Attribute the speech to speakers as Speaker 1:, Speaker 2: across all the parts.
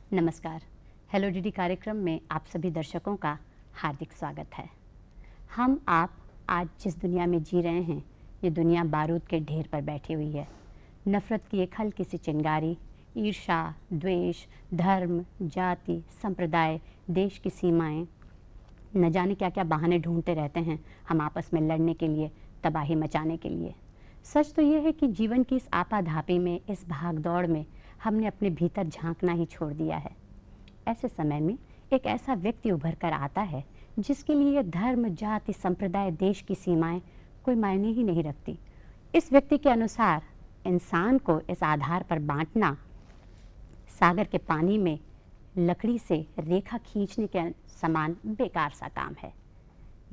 Speaker 1: नमस्कार। Hello DD कार्यक्रम में आप सभी दर्शकों का हार्दिक स्वागत है। हम आप आज जिस दुनिया में जी रहे हैं, ये दुनिया बारूद के ढेर पर बैठी हुई है। नफ़रत की एक हल्की सी चिंगारी, ईर्ष्या, द्वेष, धर्म, जाति, संप्रदाय, देश की सीमाएं, न जाने क्या क्या बहाने ढूंढते रहते हैं हम आपस में लड़ने के लिए, तबाही मचाने के लिए। सच तो ये है कि जीवन की इस आपाधापी में, इस भाग दौड़ में हमने अपने भीतर झांकना ही छोड़ दिया है। ऐसे समय में एक ऐसा व्यक्ति उभर कर आता है जिसके लिए धर्म, जाति, संप्रदाय, देश की सीमाएं कोई मायने ही नहीं रखती। इस व्यक्ति के अनुसार इंसान को इस आधार पर बांटना सागर के पानी में लकड़ी से रेखा खींचने के समान बेकार सा काम है।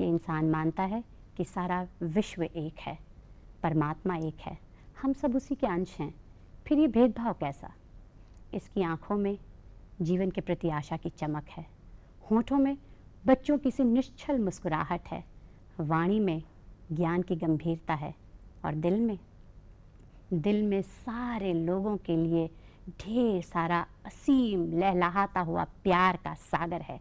Speaker 1: ये इंसान मानता है कि सारा विश्व एक है, परमात्मा एक है, हम सब उसी के अंश हैं। फिर ये भेदभाव कैसा? इसकी आंखों में जीवन के प्रति आशा की चमक है, होठों में बच्चों की सी निश्चल मुस्कुराहट है, वाणी में ज्ञान की गंभीरता है और दिल में सारे लोगों के लिए ढेर सारा असीम लहलहाता हुआ प्यार का सागर है।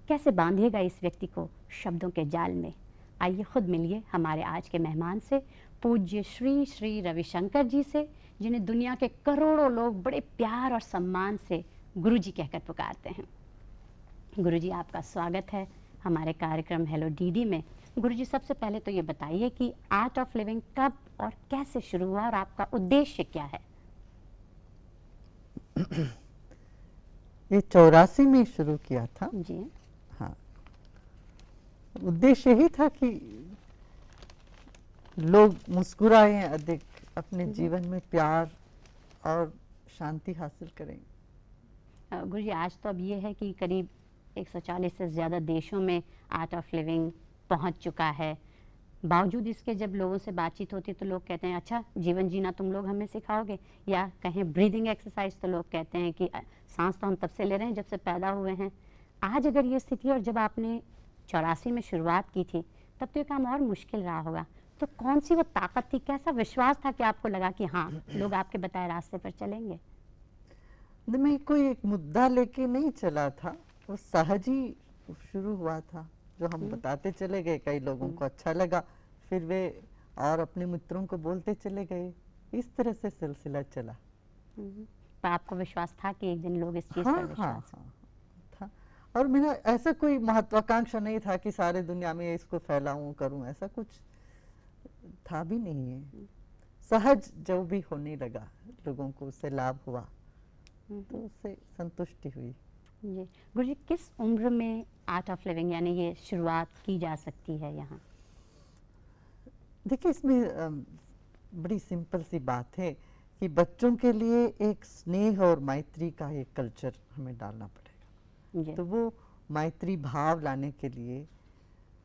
Speaker 1: कैसे बांधेगा इस व्यक्ति को शब्दों के जाल में? आइए खुद मिलिए हमारे आज के मेहमान से, पूज्य श्री श्री रविशंकर जी से, जिन्हें दुनिया के करोड़ों लोग बड़े प्यार और सम्मान से गुरुजी कहकर पुकारते हैं। गुरुजी, आपका स्वागत है हमारे कार्यक्रम हेलो डीडी में। गुरुजी, सबसे पहले तो ये बताइए कि आर्ट ऑफ लिविंग कब और कैसे शुरू हुआ और आपका उद्देश्य क्या है?
Speaker 2: ये 84 में शुरू किया था
Speaker 1: जी
Speaker 2: हाँ। उद्देश्य यही था कि लोग मुस्कुराएं, अधिक अपने जीवन में प्यार और शांति हासिल करें।
Speaker 1: गुरुजी, आज तो अब ये है कि करीब 140 से ज़्यादा देशों में आर्ट ऑफ लिविंग पहुंच चुका है। बावजूद इसके जब लोगों से बातचीत होती तो लोग कहते हैं अच्छा जीवन जीना तुम लोग हमें सिखाओगे, या कहें ब्रीदिंग एक्सरसाइज तो लोग कहते हैं कि सांस तो हम तब से ले रहे हैं जब से पैदा हुए हैं। आज अगर ये स्थिति, और जब आपने 84 में शुरुआत की थी तब तो ये काम और मुश्किल रहा होगा, तो कौन सी वो ताकत थी, कैसा विश्वास था कि आपको लगा कि हाँ लोग आपके बताए रास्ते पर चलेंगे?
Speaker 2: मैं कोई एक मुद्दा लेके नहीं चला था, वो सहज ही शुरू हुआ था। जो हम बताते चले गए, कई लोगों को अच्छा लगा, फिर वे और अपने मित्रों को बोलते चले गए, इस तरह से सिलसिला चला।
Speaker 1: पर आपको विश्वास था कि एक दिन लोग इस चीज़ पर विश्वास
Speaker 2: था, और मेरा ऐसा कोई महत्वाकांक्षा नहीं था कि सारे दुनिया में इसको फैलाऊं करूं, ऐसा कुछ था भी नहीं है। सहज जो भी होने लगा, लोगों को उससे लाभ हुआ तो उससे संतुष्टि हुई।
Speaker 1: जी गुरुजी, किस उम्र में आर्ट ऑफ लिविंग यानी ये शुरुआत की जा सकती है यहाँ?
Speaker 2: देखिए, इसमें बड़ी सिंपल सी बात है कि बच्चों के लिए एक स्नेह और मैत्री का एक कल्चर हमें डालना पड़ेगा। तो वो मैत्री भाव लाने के लिए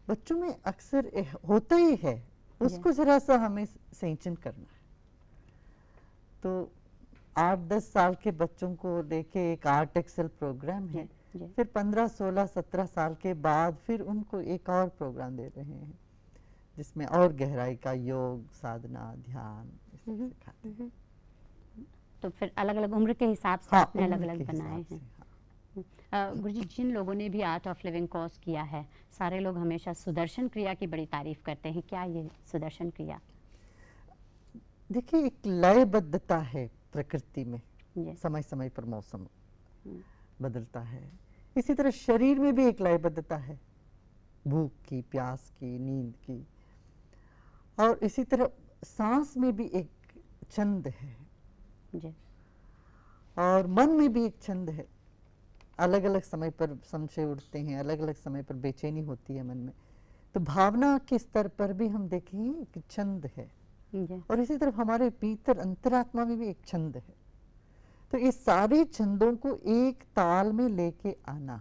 Speaker 2: बच्चों में अक्सर होता ही है, उसको जरा सा हमें सिंचन करना है। तो 8-10 साल के बच्चों को लेके एक आर्ट एक्सेल प्रोग्राम है, फिर 15, 16, 17 साल के बाद फिर उनको एक और प्रोग्राम दे रहे हैं जिसमें और गहराई का योग, साधना, ध्यान सिखाते हैं।
Speaker 1: तो फिर अलग अलग उम्र के हिसाब से आपने अलग अलग बनाए हैं। गुरुजी, जिन लोगों ने भी आर्ट ऑफ लिविंग कोर्स किया है, सारे लोग हमेशा सुदर्शन क्रिया की बड़ी तारीफ करते हैं। क्या ये सुदर्शन क्रिया?
Speaker 2: देखिए, एक लयबद्धता है प्रकृति में, समय समय पर मौसम बदलता है। इसी तरह शरीर में भी एक लयबद्धता है, भूख की, प्यास की, नींद की, और इसी तरह सांस में भी एक छंद है
Speaker 1: जी।
Speaker 2: और मन में भी एक छंद है। अलग अलग समय पर संशय उठते हैं, अलग अलग समय पर बेचैनी होती है मन में। तो भावना के स्तर पर भी हम देखें एक छंद है, और इसी तरह हमारे भीतर अंतरात्मा में भी एक छंद है। तो इस सारे छंदों को एक ताल में लेके आना,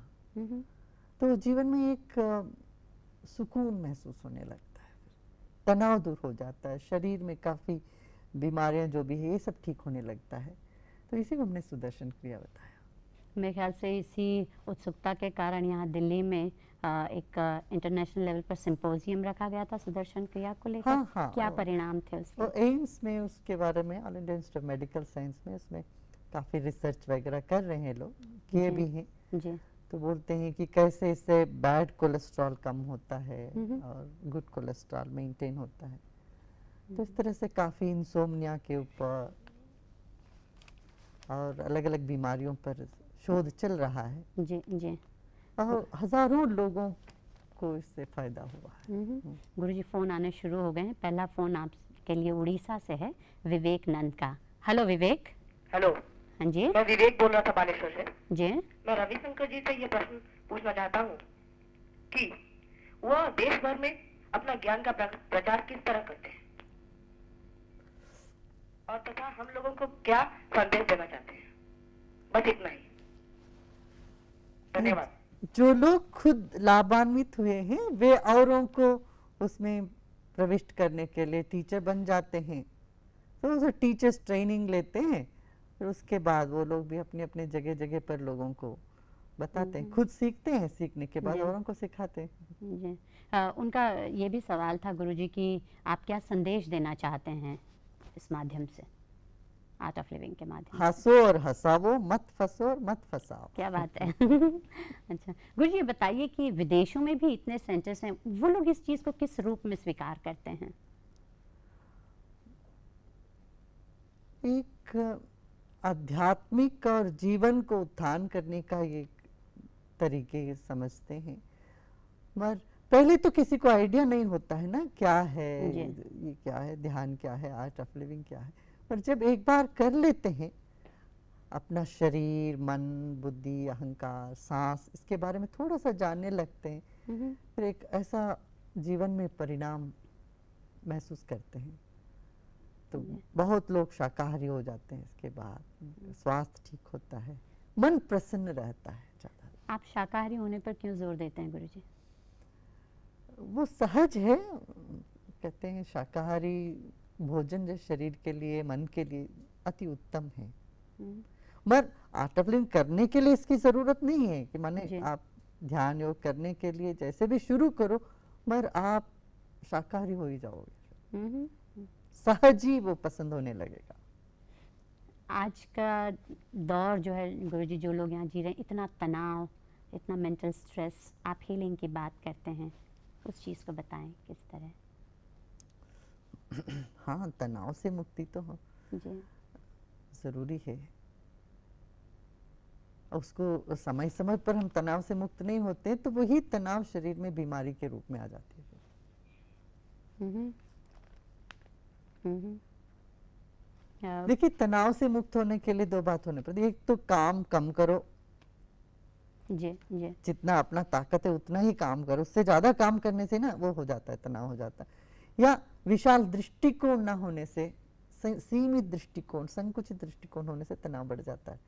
Speaker 2: तो जीवन में एक सुकून महसूस होने लगता है, तनाव दूर हो जाता है, शरीर में काफ़ी बीमारियां जो भी है ये सब ठीक होने लगता है। तो इसी को हमने सुदर्शन क्रिया बताया।
Speaker 1: मेरे ख्याल से इसी उत्सुकता के कारण यहाँ दिल्ली में एक इंटरनेशनल लेवल पर सिंपोजियम रखा गया था सुदर्शन क्रिया को लेकर।
Speaker 2: हाँ, हाँ,
Speaker 1: क्या परिणाम थे उसके?
Speaker 2: एम्स में उसके बारे में, all India institute of medical science में उसमें काफ़ी रिसर्च वगैरह कर रहे हैं लोग, किए भी हैं
Speaker 1: जी।
Speaker 2: तो बोलते हैं कि कैसे इससे बैड कोलेस्ट्रॉल कम होता है और गुड कोलेस्ट्रॉल मेंटेन होता है। तो इस तरह से काफ़ी इंसोम्निया के ऊपर और अलग अलग बीमारियों पर शोध चल रहा है।
Speaker 1: जी जी।
Speaker 2: और हजारों लोगों को इससे फायदा हुआ है।
Speaker 1: गुरुजी फ़ोन आने शुरू हो गए हैं। पहला फ़ोन आपके लिए उड़ीसा से है, विवेक नंद का। हेलो विवेक।
Speaker 3: हेलो।
Speaker 1: हाँ जी।
Speaker 3: मैं विवेक बोल रहा था बालेश्वर से।
Speaker 1: जी।
Speaker 3: मैं रविशंकर जी से ये प्रश्न पूछना चाहता हूँ कि वह देश भर में अपना ज्ञान का प्रचार किस तरह करते हैं और तथा हम लोगों को क्या संदेश देना चाहते हैं। बस इतना ही, धन्यवाद।
Speaker 2: जो लोग खुद लाभान्वित हुए हैं वे औरों को उसमें प्रविष्ट करने के लिए टीचर बन जाते हैं, तो उसे टीचर्स ट्रेनिंग लेते हैं, फिर उसके बाद वो लोग भी अपने अपने जगह जगह पर लोगों को बताते हैं, खुद सीखते हैं, सीखने के बाद औरों को सिखाते हैं।
Speaker 1: जी। उनका ये भी सवाल था गुरुजी कि आप क्या संदेश देना चाहते हैं इस माध्यम से, आर्ट ऑफ लिविंग के माध्यम से?
Speaker 2: हंसो और हंसावो, मत फंसो और मत फंसाओ।
Speaker 1: क्या बात है। अच्छा गुरुजी, ये बताइए कि विदेशों में भी इतने सेंटर्स हैं, वो लोग इस चीज़ को किस रूप में स्वीकार करते हैं?
Speaker 2: एक आध्यात्मिक और जीवन को उत्थान करने का ये तरीके समझते हैं, मगर पहले तो किसी को आइडिया नहीं होता है ना क्या है ये, क्या है ध्यान, क्या है आर्ट ऑफ लिविंग, क्या है। पर जब एक बार कर लेते हैं, अपना शरीर, मन, बुद्धि, अहंकार, सांस, इसके बारे में थोड़ा सा जानने लगते हैं, फिर एक ऐसा जीवन में परिणाम महसूस करते हैं। तो बहुत लोग शाकाहारी हो जाते हैं, इसके बाद स्वास्थ्य ठीक होता है, मन प्रसन्न रहता है ज़्यादा।
Speaker 1: आप शाकाहारी होने पर क्यों जोर देते हैं गुरुजी?
Speaker 2: वो सहज है, कहते हैं शाकाहारी भोजन जो शरीर के लिए, मन के लिए अति उत्तम है। मगर आर्ट ऑफ लिविंग करने के लिए इसकी जरूरत नहीं है कि माने आप ध्यान योग करने के लिए जैसे भी शुरू करो, मगर आप शाकाहारी हो ही जाओगे, सहज ही वो पसंद होने लगेगा।
Speaker 1: आज का दौर जो है गुरुजी, जो लोग यहाँ जी रहे हैं, इतना तनाव, इतना मेंटल स्ट्रेस, आप हीलिंग की बात करते हैं, उस चीज़ को बताएं किस तरह।
Speaker 2: हाँ, तनाव से मुक्ति तो
Speaker 1: जी
Speaker 2: जरूरी है। उसको समय समय पर हम तनाव से मुक्त नहीं होते तो वही तनाव शरीर में बीमारी के रूप में आ जाती है। देखिए, तनाव से मुक्त होने के लिए दो बात होने पड़ती है। एक तो काम कम करो,
Speaker 1: जी जी,
Speaker 2: जितना अपना ताकत है उतना ही काम करो, उससे ज्यादा काम करने से ना वो हो जाता है, तनाव हो जाता है। या विशाल दृष्टिकोण ना होने से, सीमित दृष्टिकोण, संकुचित दृष्टिकोण होने से तनाव बढ़ जाता है।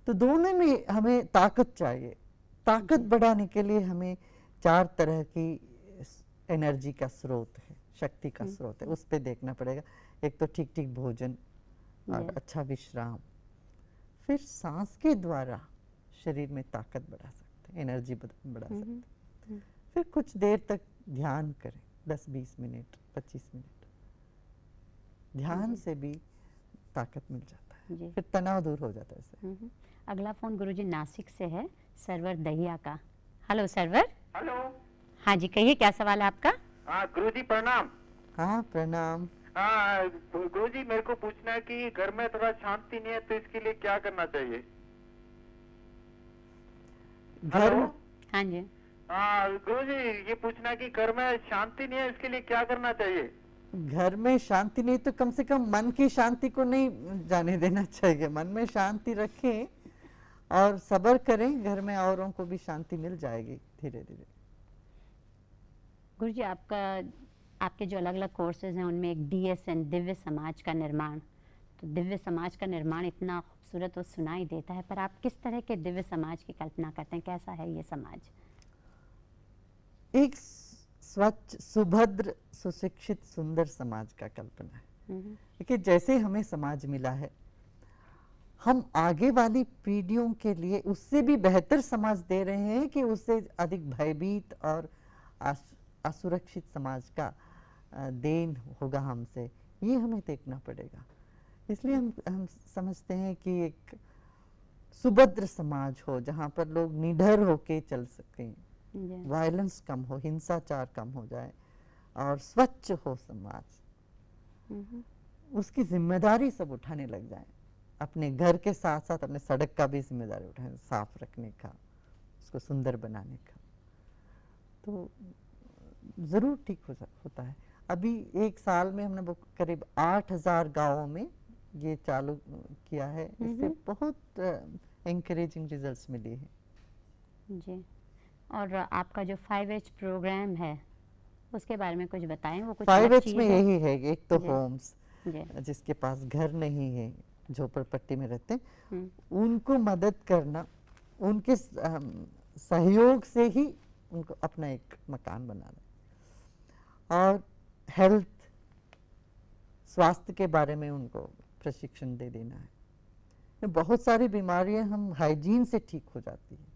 Speaker 2: तो दोनों में हमें ताकत चाहिए। ताकत बढ़ाने के लिए हमें 4 तरह की एनर्जी का स्रोत है, शक्ति का स्रोत है, उस पे देखना पड़ेगा। एक तो ठीक ठीक भोजन और अच्छा विश्राम, फिर सांस के द्वारा शरीर में ताकत बढ़ा सकते हैं, एनर्जी बढ़ा सकते हैं। फिर कुछ देर तक ध्यान करें, 10-20 मिनट, 25 मिनट ध्यान से भी ताकत मिल जाता है, फिर तनाव दूर हो जाता है इससे।
Speaker 1: अगला फोन गुरुजी नासिक से है, सरवर दहिया का। हेलो सरवर।
Speaker 3: हेलो।
Speaker 1: हाँ जी, कहिए क्या सवाल है आपका?
Speaker 3: हाँ गुरुजी प्रणाम।
Speaker 2: हाँ प्रणाम।
Speaker 3: हाँ गुरुजी, मेरे को पूछना है कि घर में थोड़ा शांति नहीं है, तो इसके लिए क्या करना चाहिए?
Speaker 2: घर में?
Speaker 1: हाँ जी।
Speaker 3: हाँ गुरुजी, ये पूछना है कि घर में शांति नहीं है, इसके लिए क्या करना चाहिए?
Speaker 2: घर में शांति नहीं तो कम से कम मन की शांति को नहीं जाने देना चाहिए। मन में शांति रखें और सब्र करें, घर में औरों को भी शांति मिल जाएगी धीरे धीरे।
Speaker 1: गुरुजी, आपके जो अलग अलग कोर्सेज हैं उनमें एक DSN, दिव्य समाज का निर्माण, तो दिव्य समाज का निर्माण इतना खूबसूरत और सुनाई देता है, पर आप किस तरह के दिव्य समाज की कल्पना करते हैं? कैसा है ये समाज?
Speaker 2: एक स्वच्छ, सुभद्र, सुशिक्षित, सुंदर समाज का कल्पना है। देखिए, जैसे हमें समाज मिला है, हम आगे वाली पीढ़ियों के लिए उससे भी बेहतर समाज दे रहे हैं कि उससे अधिक भयभीत और असुरक्षित समाज का देन होगा हमसे, ये हमें देखना पड़ेगा। इसलिए हम समझते हैं कि एक सुभद्र समाज हो जहाँ पर लोग निडर होके चल सकें, वायलेंस कम हो, हिंसाचार कम हो जाए और स्वच्छ हो समाज, उसकी जिम्मेदारी सब उठाने लग जाए। अपने घर के साथ साथ अपने सड़क का भी जिम्मेदारी उठाए, साफ रखने का, उसको सुंदर बनाने का, तो जरूर ठीक होता है। अभी एक साल में हमने करीब 8000 गांवों में ये चालू किया है। इससे बहुत एनकरेजिंग रिजल्ट्स मिले हैं
Speaker 1: जी। और आपका जो 5H प्रोग्राम है उसके बारे में कुछ बताएं। वो कुछ
Speaker 2: 5H में यही है, एक तो होम्स, जिसके पास घर नहीं है, झोपड़पट्टी में रहते हैं, उनको मदद करना, उनके सहयोग से ही उनको अपना एक मकान बनाना, और हेल्थ, स्वास्थ्य के बारे में उनको प्रशिक्षण दे देना है। बहुत सारी बीमारियां हम हाइजीन से ठीक हो जाती है।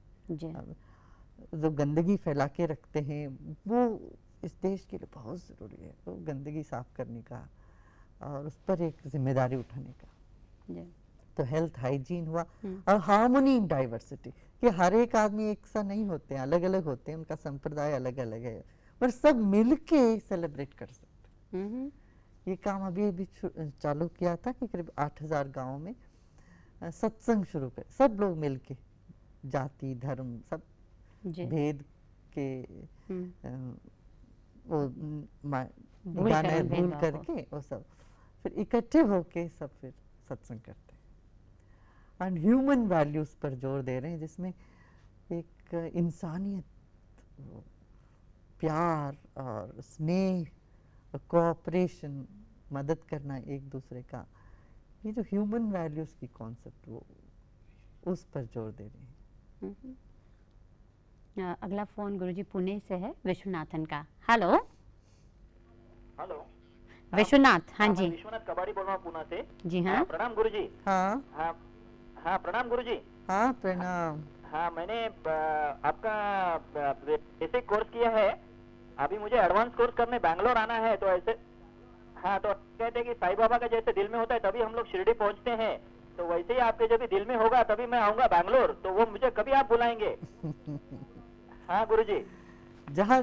Speaker 2: जो गंदगी फैला के रखते हैं वो इस देश के लिए बहुत ज़रूरी है, वो गंदगी साफ करने का और उस पर एक जिम्मेदारी उठाने का। तो हेल्थ, हाइजीन हुआ, और हार्मोनी इन डाइवर्सिटी, कि हर एक आदमी एक सा नहीं होते हैं, अलग अलग होते हैं, उनका संप्रदाय अलग अलग है, पर सब मिलके सेलिब्रेट कर सकते हैं। ये काम अभी चालू किया था कि करीब 8000 गाँव में सत्संग शुरू कर, सब लोग मिलके, जाति धर्म सब भेद के वो गाने भूल करके वो सब फिर इकट्ठे होके सब फिर सत्संग करते हैं। एंड ह्यूमन वैल्यूज पर जोर दे रहे हैं, जिसमें एक इंसानियत, प्यार और स्नेह, कोऑपरेशन, मदद करना एक दूसरे का, ये जो ह्यूमन वैल्यूज की कॉन्सेप्ट, वो उस पर जोर दे रहे हैं।
Speaker 1: अगला फोन गुरुजी पुणे से है, विश्वनाथन का। Hello
Speaker 3: hello
Speaker 1: Vishwanath. हाँ जी,
Speaker 3: विश्वनाथ कबाड़ी बोल रहा हूँ पुणे से।
Speaker 1: जी हाँ,
Speaker 3: प्रणाम गुरुजी।
Speaker 2: हाँ
Speaker 3: हाँ प्रणाम गुरुजी।
Speaker 2: हाँ प्रणाम।
Speaker 3: हाँ, मैंने आपका बेसिक कोर्स किया है, अभी मुझे एडवांस कोर्स करने बैंगलोर आना है, तो ऐसे हाँ, तो कहते हैं कि साईं बाबा का जैसे दिल में होता है तभी हम लोग शिरडी पहुंचते हैं, तो वैसे ही आपके जब भी दिल में होगा तभी मैं आऊंगा बैंगलोर, तो वो मुझे कभी आप बुलाएंगे? हाँ गुरुजी।
Speaker 2: जहाँ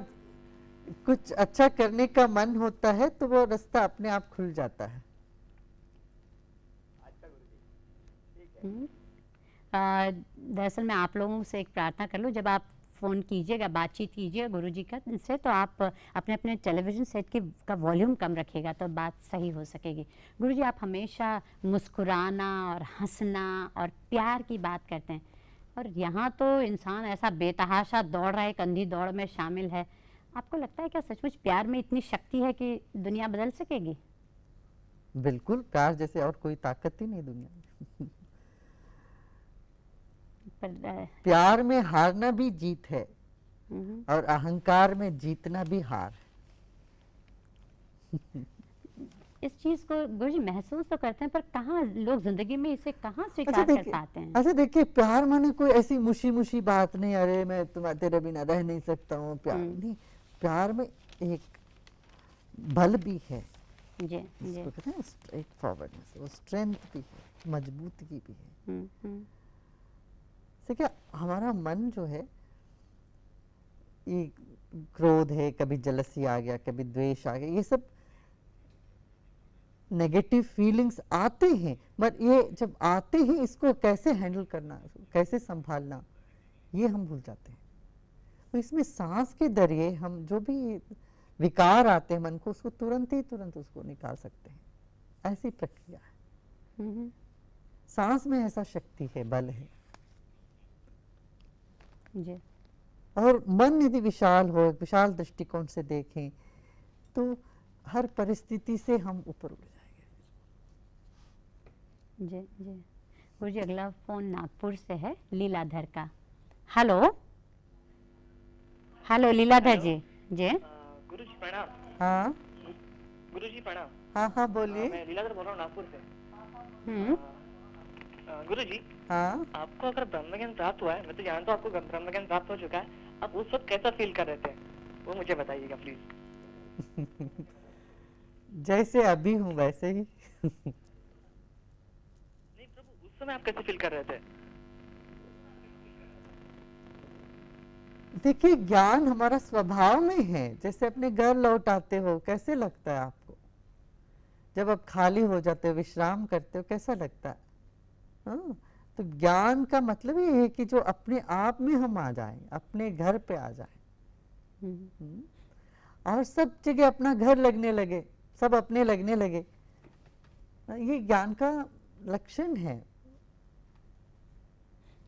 Speaker 2: कुछ अच्छा करने का मन होता है तो वो रास्ता अपने आप खुल जाता है।
Speaker 3: अच्छा गुरुजी, ठीक है।
Speaker 1: दरअसल मैं आप लोगों से एक प्रार्थना कर लूँ, जब आप फ़ोन कीजिएगा, बातचीत कीजिएगा गुरुजी का से, तो आप अपने अपने टेलीविज़न सेट का वॉल्यूम कम रखिएगा तो बात सही हो सकेगी। गुरुजी, आप हमेशा मुस्कुराना और हंसना और प्यार की बात करते हैं, और यहाँ तो इंसान ऐसा बेतहाशा दौड़ रहा है, एक अंधी दौड़ में शामिल है। आपको लगता है क्या सचमुच प्यार में इतनी शक्ति है कि दुनिया बदल सकेगी?
Speaker 2: बिल्कुल, प्यार जैसे और कोई ताकत ही नहीं दुनिया में। प्यार में हारना भी जीत है और अहंकार में जीतना भी हार है।
Speaker 1: इस चीज को गुरुजी महसूस तो करते हैं, पर कहाँ लोग जिंदगी में इसे कहाँ स्वीकार कर पाते हैं?
Speaker 2: अच्छा देखिए, प्यार माने कोई ऐसी मुशी मुशी बात नहीं, अरे मैं तेरे बिना रह नहीं सकता हूँ, प्यार नहीं। प्यार में एक बल भी है,
Speaker 1: जी,
Speaker 2: इसको कहते हैं स्ट्रेट फॉरवर्डनेस, वो स्ट्रेंथ भी है, मजबूती भी है। से क्या हमारा मन जो है, ये क्रोध है, कभी जलसी आ गया, कभी द्वेष आ गया, ये सब नेगेटिव फीलिंग्स आते हैं, बट ये जब आते हैं इसको कैसे हैंडल करना, कैसे संभालना, ये हम भूल जाते हैं। तो इसमें सांस के जरिए हम जो भी विकार आते हैं मन को, उसको तुरंत उसको निकाल सकते हैं। ऐसी प्रक्रिया है। सांस में ऐसा शक्ति है, बल है।
Speaker 1: जी।
Speaker 2: और मन यदि विशाल हो, विशाल दृष्टिकोण से देखें, तो हर परिस्थिति से हम ऊपर उठ जाएंगे।
Speaker 1: जी जी। गुरुजी अगला फोन नागपुर से है, लीलाधर का। हेलो हेलो लीलाधर जी। जी
Speaker 3: गुरुजी प्रणाम।
Speaker 2: हाँ
Speaker 3: गुरुजी प्रणाम।
Speaker 2: हाँ हाँ बोलिए।
Speaker 3: मैं लीलाधर बोल रहा हूँ नागपुर से।
Speaker 1: हम्म।
Speaker 3: गुरुजी,
Speaker 2: हाँ
Speaker 3: आपको अगर ब्रह्म ज्ञान प्राप्त हुआ है, मैं तो जानता हूँ आपको ब्रह्म ज्ञान प्राप्त हो चुका है, आप उस वक्त कैसा फील कर रहे थे, वो मुझे बताइएगा प्लीज।
Speaker 2: जैसे अभी हूँ वैसे ही।
Speaker 3: नहीं प्रभु, उस समय आप कैसे फील कर रहे थे?
Speaker 2: देखिए ज्ञान हमारा स्वभाव में है। जैसे अपने घर लौट आते हो कैसे लगता है आपको? जब आप खाली हो जाते हो, विश्राम करते हो, कैसा लगता है? हाँ, तो ज्ञान का मतलब ये है कि जो अपने आप में हम आ जाएं, अपने घर पे आ जाएं, और सब जगह अपना घर लगने लगे, सब अपने लगने लगे। ये ज्ञान का लक्षण है।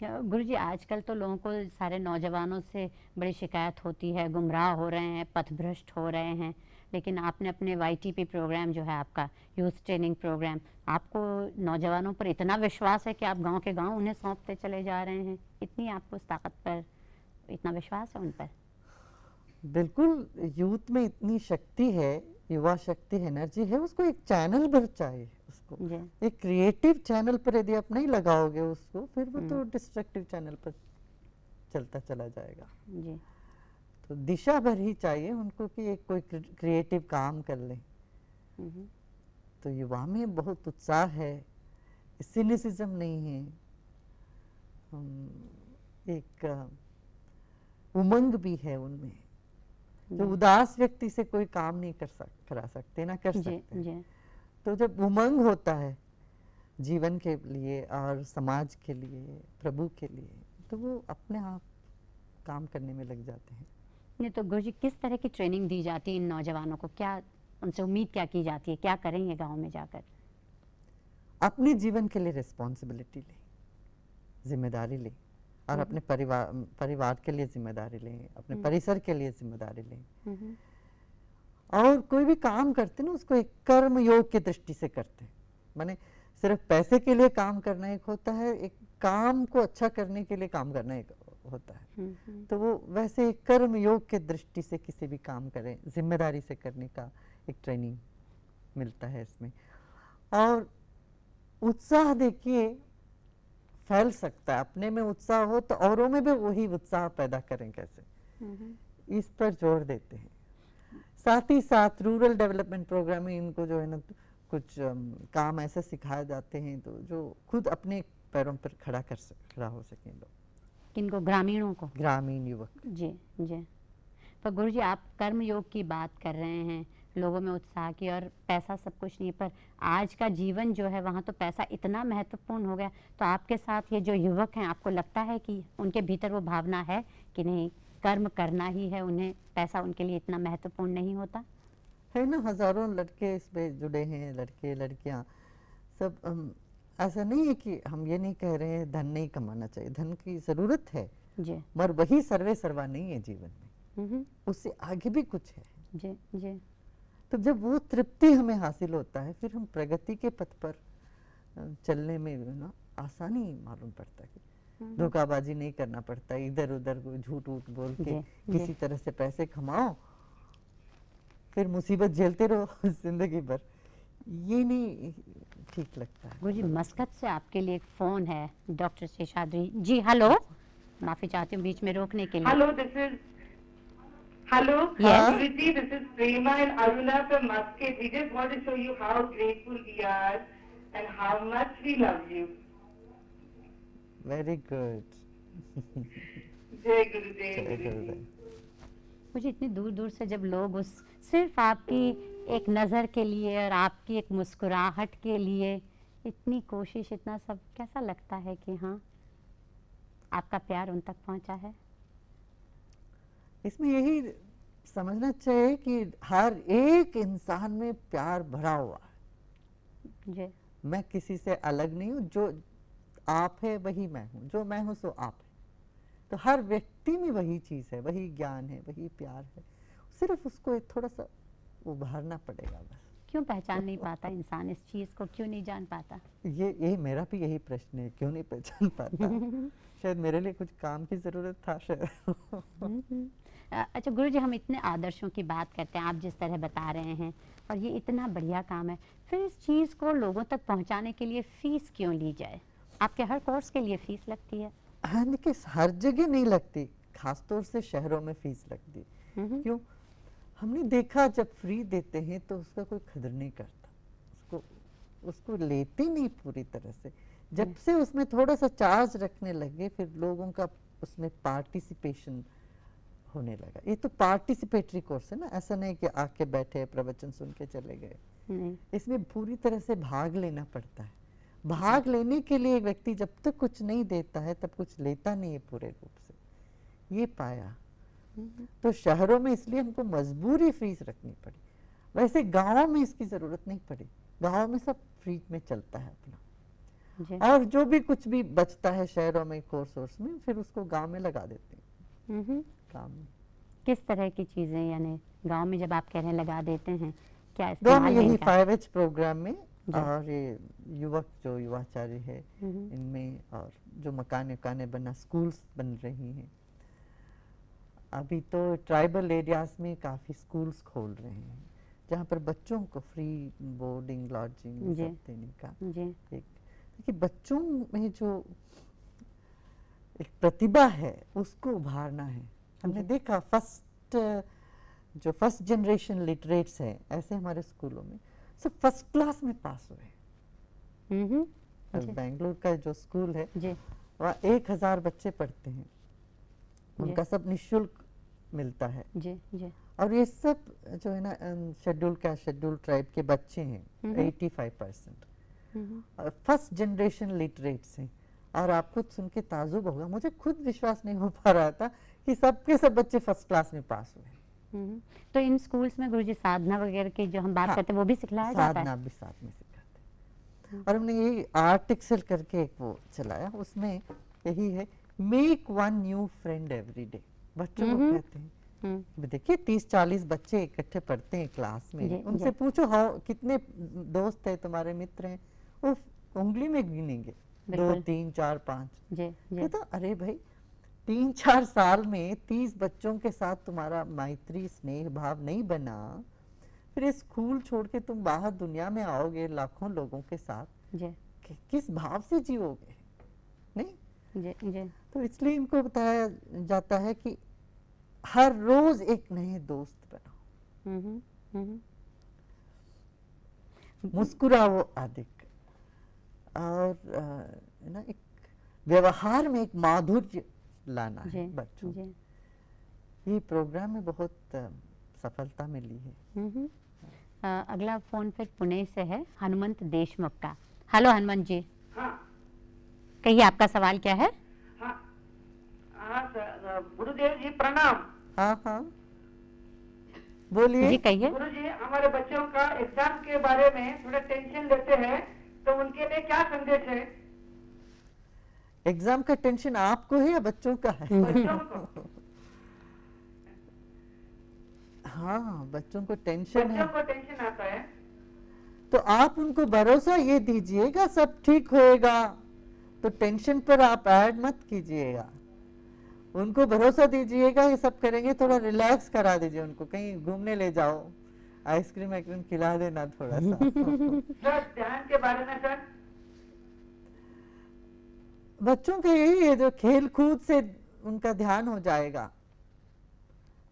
Speaker 1: गुरुजी आजकल तो लोगों को, सारे नौजवानों से बड़ी शिकायत होती है, गुमराह हो रहे हैं, पथभ्रष्ट हो रहे हैं, लेकिन आपने अपने YTP प्रोग्राम जो है आपका यूथ ट्रेनिंग प्रोग्राम, आपको नौजवानों पर इतना विश्वास है कि आप गांव के गांव उन्हें सौंपते चले जा रहे हैं। इतनी आपको उस ताकत पर इतना विश्वास है उन पर?
Speaker 2: बिल्कुल, यूथ में इतनी शक्ति है, युवा शक्ति, एनर्जी है, उसको एक चैनल पर चाहिए। उसको एक क्रिएटिव चैनल पर यदि आप नहीं लगाओगे उसको, फिर वो तो डिस्ट्रक्टिव चैनल पर चलता चला जाएगा
Speaker 1: जी।
Speaker 2: तो दिशा भर ही चाहिए उनको कि एक कोई क्रिएटिव काम कर ले। तो युवा में बहुत उत्साह है, सिनिसिज्म नहीं है, एक उमंग भी है उनमें। जो उदास व्यक्ति से कोई काम नहीं करा सकते, ना कर सकते। तो जब उमंग होता है जीवन के लिए और समाज के लिए, प्रभु के लिए, तो वो अपने आप काम करने में लग जाते हैं।
Speaker 1: नहीं तो गुरुजी किस तरह की ट्रेनिंग दी जाती है इन नौजवानों को? क्या उनसे उम्मीद क्या की जाती है? क्या करेंगे गांव में जाकर?
Speaker 2: अपने जीवन के लिए रिस्पॉन्सिबिलिटी ले, जिम्मेदारी ले, और अपने परिवार के लिए जिम्मेदारी लें, अपने परिसर के लिए जिम्मेदारी लें। और कोई भी काम करते ना उसको एक कर्म योग की दृष्टि से करते हैं। माने सिर्फ पैसे के लिए काम करना एक होता है, एक काम को अच्छा करने के लिए काम करना एक होता है। तो वो वैसे कर्म योग के दृष्टि से किसी भी काम करें, जिम्मेदारी से करने का एक ट्रेनिंग मिलता है इसमें। और उत्साह देखिए फैल सकता है, अपने में उत्साह हो तो औरों में भी वही उत्साह पैदा करें कैसे, इस पर जोर देते हैं। साथ ही साथ रूरल डेवलपमेंट प्रोग्राम में इनको जो है ना कुछ काम ऐसे सिखाए जाते हैं तो जो खुद अपने पैरों पर खड़ा हो सकें लोग।
Speaker 1: किनको? ग्रामीणों को?
Speaker 2: ग्रामीण युवक।
Speaker 1: जी जी। पर गुरुजी आप कर्म योग की बात कर रहे हैं, लोगों में उत्साह की, और पैसा सब कुछ नहीं, पर आज का जीवन जो है वहाँ तो पैसा इतना महत्वपूर्ण हो गया। तो आपके साथ ये जो युवक हैं, आपको लगता है कि उनके भीतर वो भावना है कि नहीं कर्म करना ही है, उन्हें पैसा उनके लिए इतना महत्वपूर्ण नहीं होता?
Speaker 2: है ना, हजारों लड़के इसमें जुड़े हैं, लड़के लड़कियां सब। ऐसा नहीं है कि हम ये नहीं कह रहे हैं धन नहीं कमाना चाहिए, धन की जरूरत है
Speaker 1: जी,
Speaker 2: मगर वही सर्वे सर्वा नहीं है जीवन में, उससे आगे भी कुछ है।
Speaker 1: जी जी।
Speaker 2: तो जब वो तृप्ति हमें हासिल होता है, फिर हम प्रगति के पथ पर चलने में ना आसानी मालूम पड़ता है। धोखाबाजी नहीं करना पड़ता, इधर उधर झूठ वूठ बोल के किसी तरह से पैसे कमाओ, फिर मुसीबत झेलते रहो जिंदगी भर, ये नहीं ठीक लगता है।
Speaker 1: गुरुजी मस्कत से आपके लिए एक फोन है, डॉक्टर शेषाद्री जी। हेलो, माफी चाहती हूँ बीच में रोकने के लिए।
Speaker 4: Hello, this is hello Guruji, this is Prema and Aruna from Muscat. We just want to show you how grateful we are and how much we love you.
Speaker 2: Very good.
Speaker 4: Jai Gurudev.
Speaker 1: मुझे इतनी दूर दूर से जब लोग उस सिर्फ आपकी एक नज़र के लिए और आपकी एक मुस्कुराहट के लिए इतनी कोशिश, इतना सब, कैसा लगता है कि हाँ आपका प्यार उन तक पहुंचा है?
Speaker 2: इसमें यही समझना चाहिए कि हर एक इंसान में प्यार भरा हुआ है।
Speaker 1: जी।
Speaker 2: मैं किसी से अलग नहीं हूँ, जो आप है वही मैं हूँ, जो मैं हूँ सो आप है। तो हर व्यक्ति में वही चीज़ है, वही ज्ञान है, वही प्यार है, सिर्फ उसको एक थोड़ा सा उभारना पड़ेगा बस।
Speaker 1: क्यों पहचान नहीं पाता इंसान इस चीज़ को, क्यों नहीं जान पाता?
Speaker 2: ये मेरा भी यही प्रश्न है, क्यों नहीं पहचान पाता। शायद मेरे लिए कुछ काम की ज़रूरत था शायद।
Speaker 1: अच्छा गुरुजी, हम इतने आदर्शों की बात करते हैं, आप जिस तरह बता रहे हैं, और ये इतना बढ़िया काम है, फिर इस चीज़ को लोगों तक पहुंचाने के लिए फ़ीस क्यों ली जाए? आपके हर कोर्स के लिए फ़ीस लगती है?
Speaker 2: हाँ, देखिए हर जगह नहीं लगती, खासतौर से शहरों में फीस लगती। क्यों? हमने देखा जब फ्री देते हैं तो उसका कोई कदर नहीं करता, उसको लेते नहीं पूरी तरह से। जब से उसमें थोड़ा सा चार्ज रखने लगे, फिर लोगों का उसमें पार्टिसिपेशन होने लगा। ये तो पार्टिसिपेटरी कोर्स है ना, ऐसा नहीं कि आके बैठे प्रवचन सुन के चले गए। इसमें पूरी तरह से भाग लेना पड़ता है। भाग लेने के लिए एक व्यक्ति जब तक कुछ नहीं देता है तब कुछ लेता नहीं है पूरे रूप से, ये पाया। तो शहरों में इसलिए हमको मजबूरी फीस रखनी पड़ी, वैसे गांवों में इसकी जरूरत नहीं पड़ी। गांवों में सब फ्री में चलता है अपना, और जो भी कुछ भी बचता है शहरों में कोर्स में, फिर उसको गांव में लगा देते हैं काम में।
Speaker 1: किस तरह की चीजें, यानी गांव में जब आप कहने लगा देते हैं, क्या
Speaker 2: गांव में
Speaker 1: इस्तेमाल है
Speaker 2: यही
Speaker 1: इनका?
Speaker 2: 5H प्रोग्राम में, और ये युवक जो युवाचार्य है इनमें, और जो मकाने बना स्कूल्स बन रही हैं। अभी तो ट्राइबल एरियाज में काफ़ी स्कूल्स खोल रहे हैं जहाँ पर बच्चों को फ्री बोर्डिंग लॉजिंग सब देने का एक, देखिए बच्चों में जो एक प्रतिभा है उसको उभारना है। हमने देखा जो फर्स्ट जनरेशन लिटरेट्स हैं, ऐसे हमारे स्कूलों में सब फर्स्ट क्लास में पास हुए। बेंगलुरु का जो स्कूल है वहाँ 1000 बच्चे पढ़ते हैं, उनका सब निःशुल्क मिलता है। और ये सब जो है ना शेड्यूल ट्राइब के बच्चे हैं 85%, फर्स्ट जनरेशन लिटरेट्स हैं। और आपको सुन के ताजुब होगा, मुझे खुद विश्वास नहीं हो पा रहा था कि सबके सब बच्चे फर्स्ट क्लास में पास हुए।
Speaker 1: तो इन स्कूल्स में गुरुजी साधना वगैरह की जो हम बात करते हैं वो भी सिखलाया जाता है?
Speaker 2: साधना भी साथ में सिखाते हैं। और हमने यही आर्ट एक्सेल करके एक वो चलाया, उसमें यही है, make one new friend every day. बच्चों को कहते हैं, देखिए 30-40 बच्चे इकट्ठे पढ़ते हैं क्लास में, उनसे पूछो कितने दोस्त है तुम्हारे, मित्र हैं, वो उंगली में गिनेंगे, 2 3 4 5। कहता अरे भाई 3-4 साल में 30 बच्चों के साथ तुम्हारा मैत्री स्नेह भाव नहीं बना, फिर स्कूल छोड़ के तुम बाहर दुनिया में आओगे लाखों लोगों के साथ, किस भाव से जियोगे? नहीं। तो इसलिए इनको बताया जाता है कि हर रोज एक नए दोस्त बनाओ, मुस्कुराओ अधिक, और ना एक व्यवहार में एक माधुर्य लाना है बच्चों। ये प्रोग्राम में बहुत सफलता मिली है।
Speaker 1: अगला फोन फिर पुणे से है, हनुमंत देशमुख का। हेलो हनुमंत जी।
Speaker 4: हाँ
Speaker 1: कहिए, आपका सवाल क्या है?
Speaker 4: हाँ सर, गुरुदेव जी प्रणाम।
Speaker 2: हाँ बोलिए
Speaker 1: जी, कहिए।
Speaker 4: गुरु जी, हमारे बच्चों का एग्जाम के बारे में थोड़ा टेंशन लेते हैं, तो उनके लिए क्या संदेश है?
Speaker 2: एग्जाम का टेंशन आपको है या बच्चों का है?
Speaker 4: बच्चों को।
Speaker 2: हाँ, बच्चों को टेंशन है।
Speaker 4: बच्चों को टेंशन आता है,
Speaker 2: तो आप उनको भरोसा ये दीजिएगा सब ठीक होएगा, तो टेंशन पर आप ऐड मत कीजिएगा, उनको भरोसा दीजिएगा ये सब करेंगे। थोड़ा रिलैक्स करा दीजिए उनको, कहीं घूमने ले जाओ, आइसक्रीम खिला देना थोड़ा सा।
Speaker 4: सर ध्यान के बारे में सर?
Speaker 2: बच्चों का यही है, जो खेल कूद से उनका ध्यान हो जाएगा,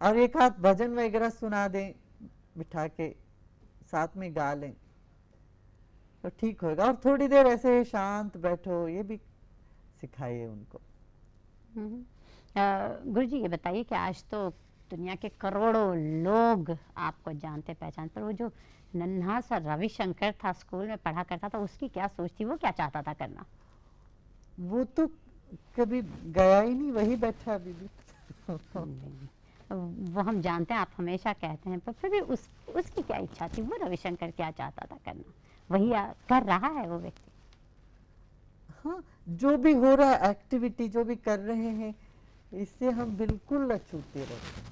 Speaker 2: और एक हाथ भजन वगैरह सुना दें, बिठा के साथ में गा लें तो ठीक होगा। और थोड़ी देर ऐसे शांत बैठो, ये भी सिखाइए उनको।
Speaker 1: गुरुजी ये बताइए कि आज तो दुनिया के करोड़ों लोग आपको जानते पहचानते, पर वो जो नन्हा सा रविशंकर था, स्कूल में पढ़ा करता था, उसकी क्या सोच थी, वो क्या चाहता था करना?
Speaker 2: वो तो कभी गया ही नहीं, वही बैठा अभी भी।
Speaker 1: वो हम जानते हैं, आप हमेशा कहते हैं, पर फिर भी उसकी क्या इच्छा थी, वो रविशंकर क्या चाहता था करना, वही कर रहा है वो व्यक्ति।
Speaker 2: हाँ, जो भी हो रहा है एक्टिविटी, जो भी कर रहे हैं, इससे हम बिल्कुल अछूते रहते हैं।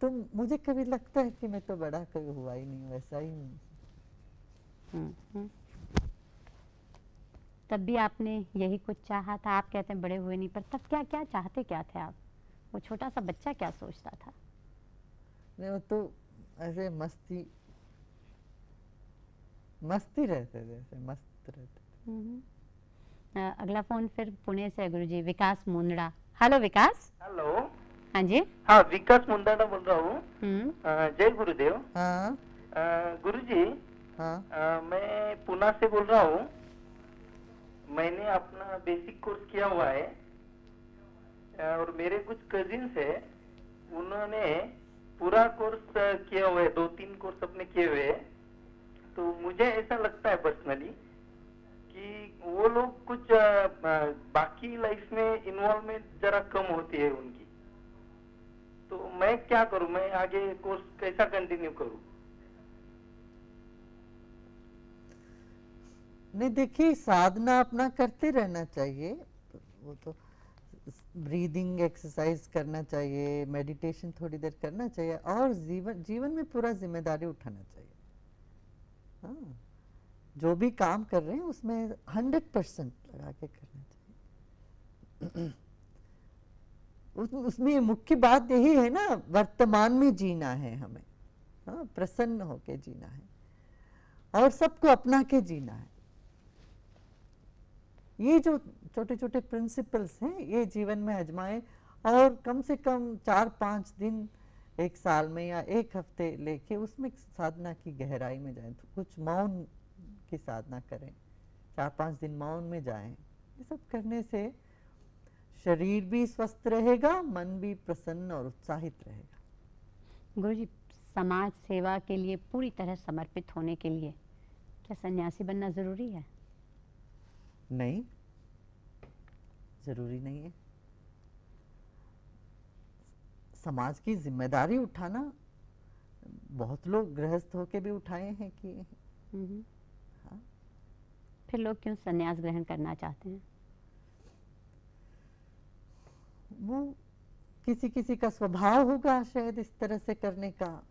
Speaker 2: तो मुझे कभी लगता है कि मैं तो बड़ा कभी हुआ ही नहीं, वैसा ही हूँ।
Speaker 1: हम्म। तब भी आपने यही कुछ चाहा था? आप कहते हैं बड़े हुए नहीं, पर तब क्या क्या चाहते क्या थे आप? वो छोटा सा बच्चा क्या सोचता था?
Speaker 2: नहीं, वो तो ऐसे मस्ती रहते थे, ऐसे मस्त रहते।
Speaker 1: अगला फोन फिर पुणे से गुरुजी, विकास मुंदड़ा। हेलो विकास।
Speaker 3: हेलो।
Speaker 1: हाँ जी।
Speaker 3: हाँ, विकास मुंदड़ा बोल रहा हूँ। जय गुरुदेव।
Speaker 2: हाँ
Speaker 3: गुरुजी,
Speaker 2: हाँ
Speaker 3: मैं पुणे से बोल रहा हूँ। मैंने अपना बेसिक कोर्स किया हुआ है और मेरे कुछ कजिन्स है, उन्होंने पूरा कोर्स किया हुआ है, 2-3 कोर्स अपने किए हुए हैं। तो मुझे ऐसा लगता है पर्सनली कि वो लोग कुछ बाकी लाइफ में इन्वॉल्वमेंट जरा कम होती है उनकी। तो मैं क्या करूं, मैं आगे कोर्स कैसा कंटिन्यू करूं?
Speaker 2: नहीं, देखिए साधना अपना करते रहना चाहिए। तो वो तो ब्रीदिंग एक्सरसाइज करना चाहिए, मेडिटेशन थोड़ी देर करना चाहिए, और जीवन में पूरा जिम्मेदारी उठाना चाहिए। हाँ, जो भी काम कर रहे हैं उसमें 100% लगा के करना चाहिए। उसमें मुख्य बात यही है ना, वर्तमान में जीना है हमें। हाँ, प्रसन्न होके जीना है और सबको अपना के जीना है। ये जो छोटे छोटे प्रिंसिपल्स हैं, ये जीवन में आजमाएं और कम से कम 4-5 दिन एक साल में या एक हफ्ते लेके उसमें साधना की गहराई में जाएं। तो कुछ मौन की साधना करें, 4-5 दिन मौन में जाएं। ये सब करने से शरीर भी स्वस्थ रहेगा, मन भी प्रसन्न और उत्साहित रहेगा।
Speaker 1: गुरुजी, समाज सेवा के लिए पूरी तरह समर्पित होने के लिए क्या सन्यासी बनना जरूरी है?
Speaker 2: नहीं, जरूरी नहीं है। समाज की जिम्मेदारी उठाना बहुत लोग गृहस्थ होके भी उठाए हैं कि हाँ।
Speaker 1: फिर लोग क्यों सन्यास ग्रहण करना चाहते हैं?
Speaker 2: वो किसी किसी का स्वभाव होगा शायद इस तरह से करने का।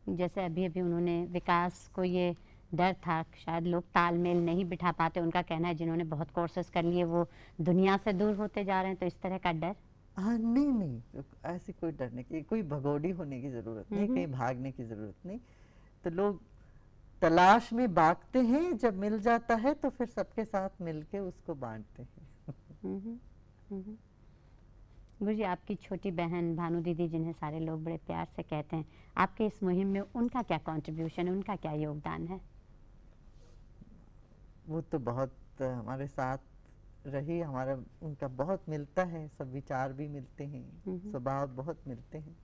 Speaker 1: जैसे अभी अभी उन्होंने, विकास को ये डर था, शायद लोग तालमेल नहीं बिठा पाते, उनका कहना है जिन्होंने बहुत कोर्सेज कर लिए वो दुनिया से दूर होते जा रहे हैं, तो इस तरह का डर?
Speaker 2: हाँ, नहीं, ऐसी कोई डरने की, कोई भगोड़ी होने की जरूरत नहीं, कहीं भागने की जरूरत नहीं। तो लोग तलाश में भागते हैं, जब मिल जाता है तो फिर सबके साथ मिलके उसको बांटते हैं।
Speaker 1: गुरुजी, आपकी छोटी बहन भानु दीदी, जिन्हें सारे लोग बड़े प्यार से कहते हैं, आपके इस मुहिम में उनका क्या कंट्रीब्यूशन है, उनका क्या योगदान है?
Speaker 2: वो तो बहुत हमारे साथ रही, हमारा उनका बहुत मिलता है, सब विचार भी मिलते हैं, स्वभाव बहुत मिलते हैं।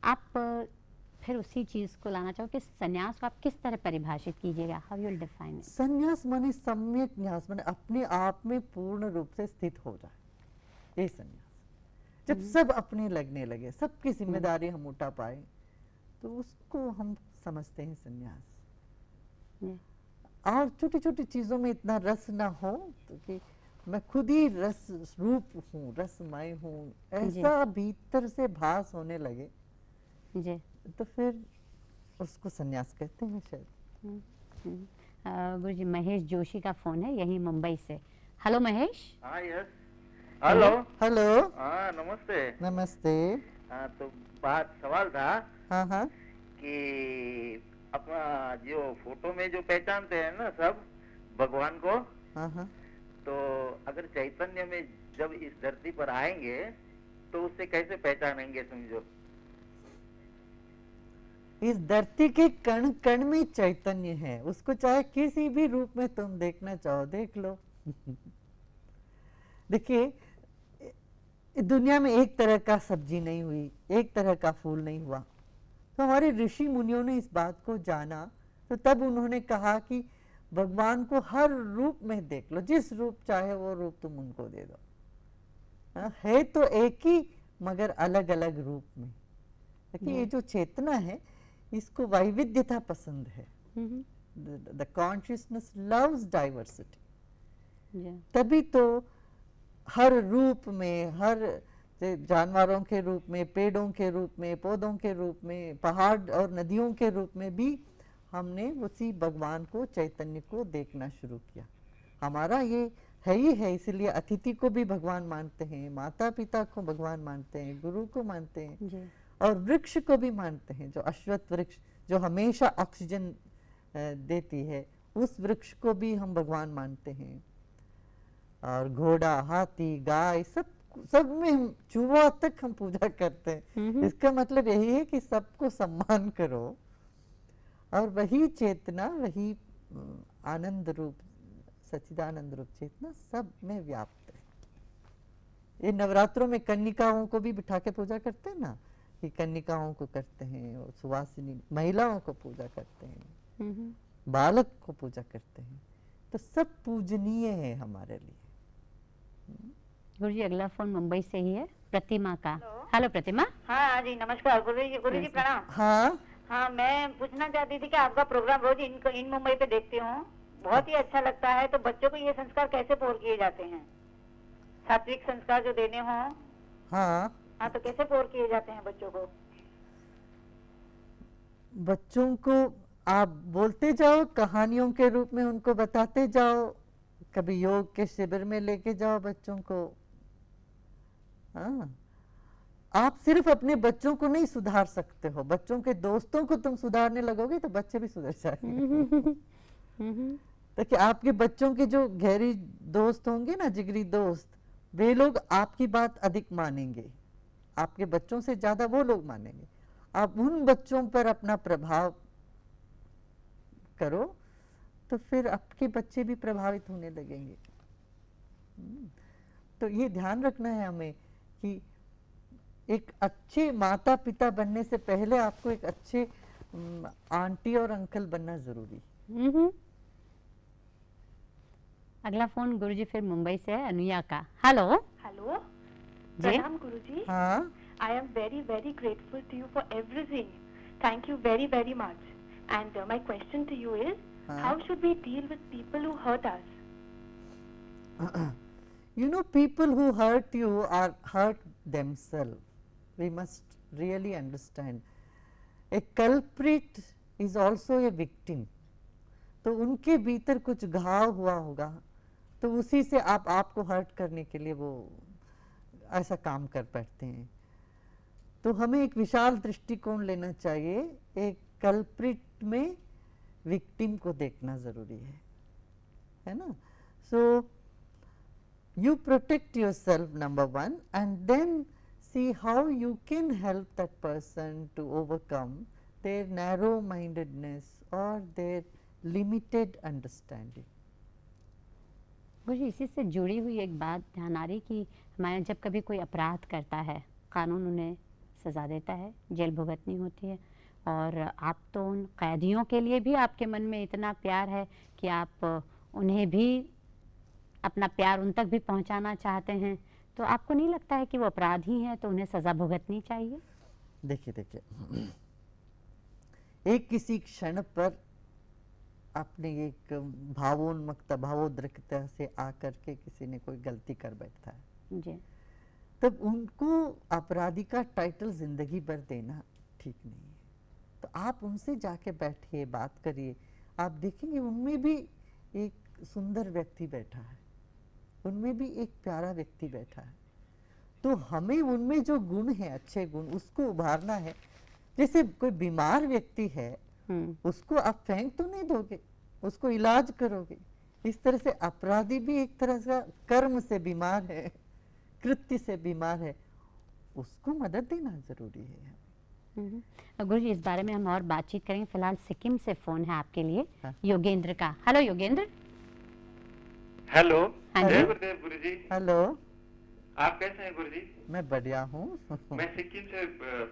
Speaker 2: आप फिर उसी चीज को लाना चाहो कि सन्यास को आप किस तरह परिभाषित कीजिएगा? How you will define it? सन्यास माने सम्यक न्यास, माने अपने आप में पूर्ण रूप से स्थित हो जाए, ये सन्यास। जब सब अपने लगने लगे, सबकी जिम्मेदारी हम उठा पाए, तो उसको हम समझते हैं सन्यास। और छोटी छोटी चीजों में इतना रस ना हो, तो कि मैं खुद ही रस रूप हूँ, रसमय हूँ, ऐसा भीतर से भास होने लगे
Speaker 1: जी,
Speaker 2: तो फिर उसको सन्यास कहते हैं शायद।
Speaker 1: गुरुजी, महेश जोशी का फोन है, यही मुंबई से। हेलो महेश।
Speaker 3: हाँ, यस, हेलो।
Speaker 2: हेलो,
Speaker 3: हाँ, नमस्ते।
Speaker 2: नमस्ते।
Speaker 3: हाँ, तो बात सवाल था
Speaker 2: हाँ
Speaker 3: कि अपना जो फोटो में जो पहचानते हैं ना सब भगवान को,
Speaker 2: हाँ,
Speaker 3: तो अगर चैतन्य में जब इस धरती पर आएंगे तो उससे कैसे पहचानेंगे समझो?
Speaker 2: इस धरती के कण कण में चैतन्य है, उसको चाहे किसी भी रूप में तुम देखना चाहो देख लो। देखिए, दुनिया में एक तरह का सब्जी नहीं हुई, एक तरह का फूल नहीं हुआ। तो हमारे ऋषि मुनियों ने इस बात को जाना, तो तब उन्होंने कहा कि भगवान को हर रूप में देख लो, जिस रूप चाहे वो रूप तुम उनको दे दो। है तो एक ही मगर अलग अलग रूप में। देखिए, ये जो चेतना है इसको वैविध्यता पसंद है। The consciousness loves diversity. तभी तो हर रूप में, हर जानवरों के रूप में, पेड़ों के रूप में, पौधों के रूप में, पहाड़ और नदियों के रूप में भी हमने उसी भगवान को, चैतन्य को देखना शुरू किया। हमारा ये है ही है, इसलिए अतिथि को भी भगवान मानते हैं, माता पिता को भगवान मानते हैं, गुरु को मानते हैं और वृक्ष को भी मानते हैं। जो अश्वत्थ वृक्ष जो हमेशा ऑक्सीजन देती है, उस वृक्ष को भी हम भगवान मानते हैं। और घोड़ा, हाथी, गाय, सब में हम चूहा तक हम पूजा करते हैं। इसका मतलब यही है कि सबको सम्मान करो और वही चेतना, वही आनंद रूप, सच्चिदानंद रूप चेतना सब में व्याप्त है। ये नवरात्रों में कन्निकाओं को भी बिठा के पूजा करते हैं ना, कि कन्निकाओं को करते हैं और सुवासिनी महिलाओं को पूजा करते हैं, बालक को पूजा करते हैं, तो सब पूजनीय है हमारे लिए।
Speaker 1: गुरुजी अगला फोन मुंबई से ही है, प्रतिमा का। हेलो प्रतिमा।
Speaker 5: हाँ जी, नमस्कार गुरुजी प्रणाम।
Speaker 2: हाँ
Speaker 5: हाँ, मैं पूछना चाहती थी कि आपका प्रोग्राम रोज इन मुंबई पे देखती हूँ, बहुत ही अच्छा लगता है। तो बच्चों को ये संस्कार कैसे पोर किए जाते हैं, सात्विक संस्कार जो देने हो?
Speaker 2: हाँ
Speaker 5: हाँ, तो कैसे पोर किए जाते हैं बच्चों को?
Speaker 2: बच्चों को आप बोलते जाओ, कहानियों के रूप में उनको बताते जाओ, कभी योग के शिविर में लेके जाओ बच्चों को। हाँ, आप सिर्फ अपने बच्चों को नहीं सुधार सकते हो, बच्चों के दोस्तों को तुम सुधारने लगोगे तो बच्चे भी सुधर जाएंगे। तो कि आपके बच्चों के जो गहरी दोस्त होंगे ना, जिगरी दोस्त, वे लोग आपकी बात अधिक मानेंगे, आपके बच्चों से ज्यादा वो लोग मानेंगे। आप उन बच्चों पर अपना प्रभाव करो तो फिर आपके बच्चे भी प्रभावित होने लगेंगे। तो ये ध्यान रखना है हमें कि एक अच्छे माता पिता बनने से पहले आपको एक अच्छे आंटी और अंकल बनना जरूरी।
Speaker 1: अगला फोन गुरुजी फिर मुंबई से है, अनुया का। हेलो।
Speaker 6: हेलो,
Speaker 1: जी
Speaker 6: प्रणाम गुरुजी।
Speaker 2: हाँ,
Speaker 6: I am very very grateful to you for everything. Thank you very very much. And my question to you is, how should we deal with people who hurt us?
Speaker 2: you know, people who hurt you are hurt themselves. We must really understand. A culprit is also a victim. तो उनके भीतर कुछ घाव हुआ होगा, तो उसी से आप आपको हर्ट करने के लिए वो ऐसा काम कर बैठते हैं। तो हमें एक विशाल दृष्टिकोण लेना चाहिए, एक कल्प्रिट में विक्टिम को देखना जरूरी है ना। So you protect yourself number one, and then see how you can help that person to overcome their narrow mindedness और देयर लिमिटेड अंडरस्टैंडिंग।
Speaker 1: मुझे इसी से जुड़ी हुई एक बात ध्यान आ रही कि हमारे जब कभी कोई अपराध करता है, कानून उन्हें सज़ा देता है, जेल भुगतनी होती है, और आप तो उन कैदियों के लिए भी आपके मन में इतना प्यार है कि आप उन्हें भी अपना प्यार उन तक भी पहुंचाना चाहते हैं, तो आपको नहीं लगता है कि वो अपराधी हैं तो उन्हें सज़ा भुगतनी चाहिए?
Speaker 2: देखिए, एक किसी क्षण पर अपने एक भावोन्मुखता, भावोद्रिक्तता से आकर के किसी ने कोई गलती कर बैठता है
Speaker 1: जी,
Speaker 2: तब उनको अपराधी का टाइटल जिंदगी भर देना ठीक नहीं है। तो आप उनसे जाके बैठिए, बात करिए, आप देखेंगे उनमें भी एक सुंदर व्यक्ति बैठा है, उनमें भी एक प्यारा व्यक्ति बैठा है। तो हमें उनमें जो गुण है, अच्छे गुण, उसको उभारना है। जैसे कोई बीमार व्यक्ति है, उसको आप फेंक तो नहीं दोगे, उसको इलाज करोगे। इस तरह से अपराधी भी एक तरह से कर्म से बीमार है, कृत्य से बीमार है, उसको मदद देना जरूरी है।
Speaker 1: गुरु जी, इस बारे में हम और बातचीत करेंगे। फिलहाल सिक्किम से फोन है आपके लिए,
Speaker 2: हाँ।
Speaker 1: योगेंद्र का। हेलो योगेंद्र।
Speaker 7: हेलो,
Speaker 1: हाँ जी।
Speaker 7: जय गुरुदेव गुरुजी।
Speaker 2: हेलो,
Speaker 7: आप कैसे हैं गुरुजी?
Speaker 2: मैं बढ़िया हूँ।
Speaker 7: मैं सिक्किम से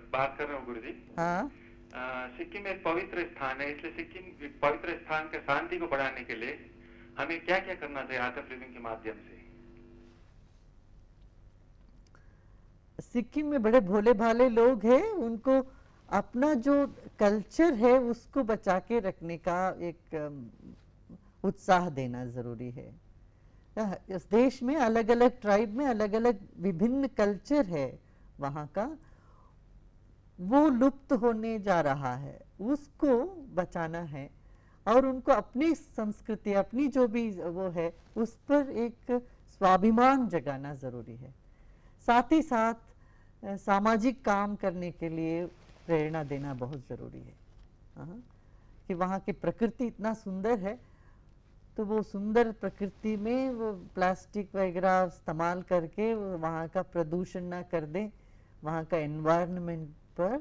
Speaker 7: बात कर रहा हूँ गुरुजी।
Speaker 2: हाँ,
Speaker 7: सिक्किम एक पवित्र स्थान है, इसलिए सिक्किम पवित्र स्थान के शांति को बढ़ाने के लिए हमें क्या क्या करना चाहिए आर्ट ऑफ लिविंग के माध्यम से?
Speaker 2: सिक्किम में बड़े भोले भाले लोग हैं, उनको अपना जो कल्चर है उसको बचा के रखने का एक उत्साह देना जरूरी है। इस देश में अलग अलग ट्राइब में अलग अलग विभिन्न कल्चर है वहाँ का, वो लुप्त होने जा रहा है, उसको बचाना है और उनको अपनी संस्कृति, अपनी जो भी वो है, उस पर एक स्वाभिमान जगाना ज़रूरी है। साथ ही साथ सामाजिक काम करने के लिए प्रेरणा देना बहुत ज़रूरी है। हाँ, कि वहाँ की प्रकृति इतना सुंदर है, तो वो सुंदर प्रकृति में वो प्लास्टिक वगैरह इस्तेमाल करके वहाँ का प्रदूषण ना कर दें, वहाँ का एनवायरनमेंट पर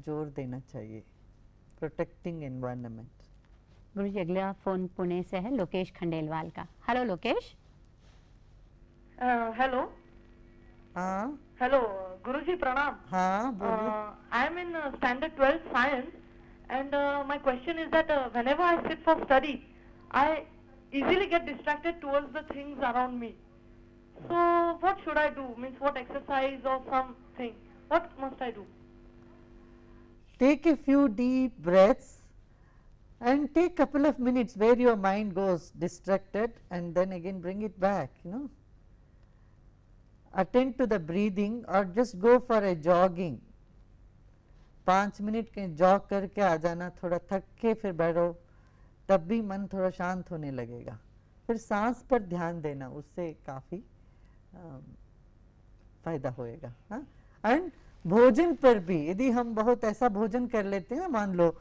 Speaker 2: जोर देना चाहिए, प्रोटेक्टिंग एनवायरनमेंट।
Speaker 1: गुरु जी अगला फोन पुणे से है, लोकेश खंडेलवाल का। हेलो लोकेश।
Speaker 8: हेलो।
Speaker 2: हाँ
Speaker 8: हेलो गुरुजी प्रणाम।
Speaker 2: हाँ बोलिए।
Speaker 8: I am in standard 12 science and my question is that whenever I sit for study I easily get distracted towards the things around me. So what should I do? Means what exercise or something? What must I do?
Speaker 2: Take a few deep breaths and take couple of minutes where your mind goes distracted and then again bring it back, you know. Attend to the breathing or just go for a jogging. 5 minute के jog करके आ जाना, थोड़ा थक के फिर बैठो, तब भी मन थोड़ा शांत होने लगेगा। फिर सांस पर ध्यान देना, उससे काफ़ी फायदा होएगा। हाँ, एंड भोजन पर भी यदि हम बहुत ऐसा भोजन कर लेते हैं, मान लो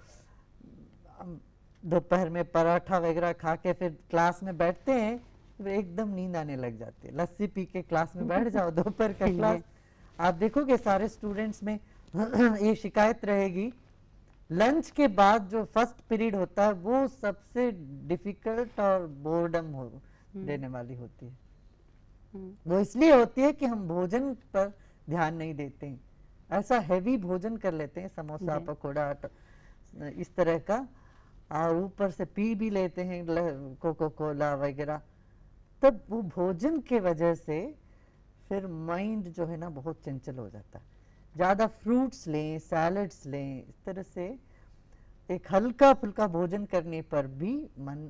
Speaker 2: दोपहर में पराठा वगैरह खा के फिर क्लास में बैठते हैं, तो एकदम नींद आने लग जाती है। लस्सी पी के क्लास में बैठ जाओ, दोपहर का क्लास, आप देखोगे सारे स्टूडेंट्स में ये शिकायत रहेगी, लंच के बाद जो फर्स्ट पीरियड होता है वो सबसे डिफिकल्ट और बोर्डम हो देने वाली होती है। वो इसलिए होती है कि हम भोजन पर ध्यान नहीं देते हैं, ऐसा हैवी भोजन कर लेते हैं, समोसा पकोड़ा इस तरह का, और ऊपर से पी भी लेते हैं कोको कोला वगैरह, तब वो भोजन के वजह से फिर माइंड जो है ना बहुत चंचल हो जाता है। ज़्यादा फ्रूट्स लें, सैलड्स लें, इस तरह से एक हल्का फुल्का भोजन करने पर भी मन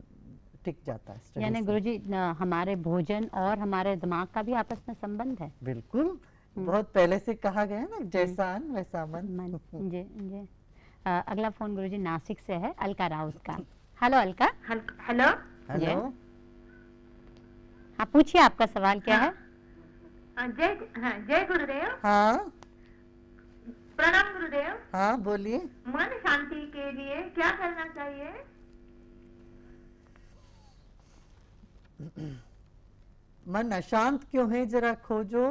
Speaker 2: टिक जाता है।
Speaker 1: यानी गुरुजी हमारे भोजन और हमारे दिमाग का भी आपस में संबंध है।
Speaker 2: बिल्कुल, बहुत पहले से कहा गया है ना, जैसा अन्न वैसा मन।
Speaker 1: जी जी। अगला फोन गुरुजी नासिक से है, अलका राउत का। हेलो अलका।
Speaker 9: Hello
Speaker 2: hello.
Speaker 1: हाँ पूछिए, आपका सवाल क्या है?
Speaker 9: जय गुरुदेव।
Speaker 2: हाँ
Speaker 9: प्रणाम गुरुदेव।
Speaker 2: हाँ बोलिए।
Speaker 9: मन शांति के लिए क्या करना चाहिए?
Speaker 2: मन अशांत क्यों है, जरा खोजो।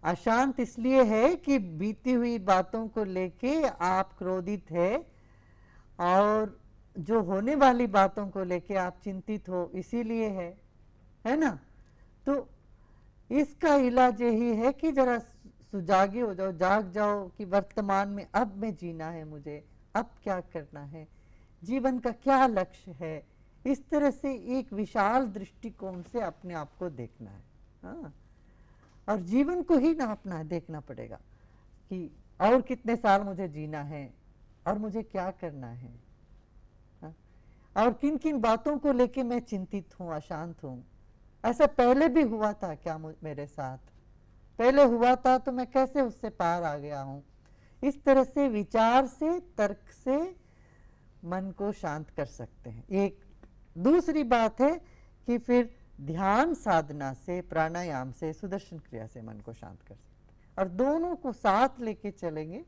Speaker 2: अशांत इसलिए है कि बीती हुई बातों को लेके आप क्रोधित है, और जो होने वाली बातों को लेके आप चिंतित हो, इसीलिए है ना। तो इसका इलाज यही है कि जरा सुजागे हो जाओ, जाग जाओ कि वर्तमान में अब में जीना है मुझे, अब क्या करना है, जीवन का क्या लक्ष्य है, इस तरह से एक विशाल दृष्टिकोण से अपने आप को देखना है। हाँ, और जीवन को ही नापना है, देखना पड़ेगा कि और कितने साल मुझे जीना है और मुझे क्या करना है। हाँ? और किन किन बातों को लेके मैं चिंतित हूँ, अशांत हूँ। ऐसा पहले भी हुआ था क्या मेरे साथ? पहले हुआ था तो मैं कैसे उससे पार आ गया हूँ। इस तरह से विचार से, तर्क से मन को शांत कर सकते हैं। एक दूसरी बात है कि फिर ध्यान साधना से, प्राणायाम से, सुदर्शन क्रिया से मन को शांत कर सकते हैं, और दोनों को साथ लेके चलेंगे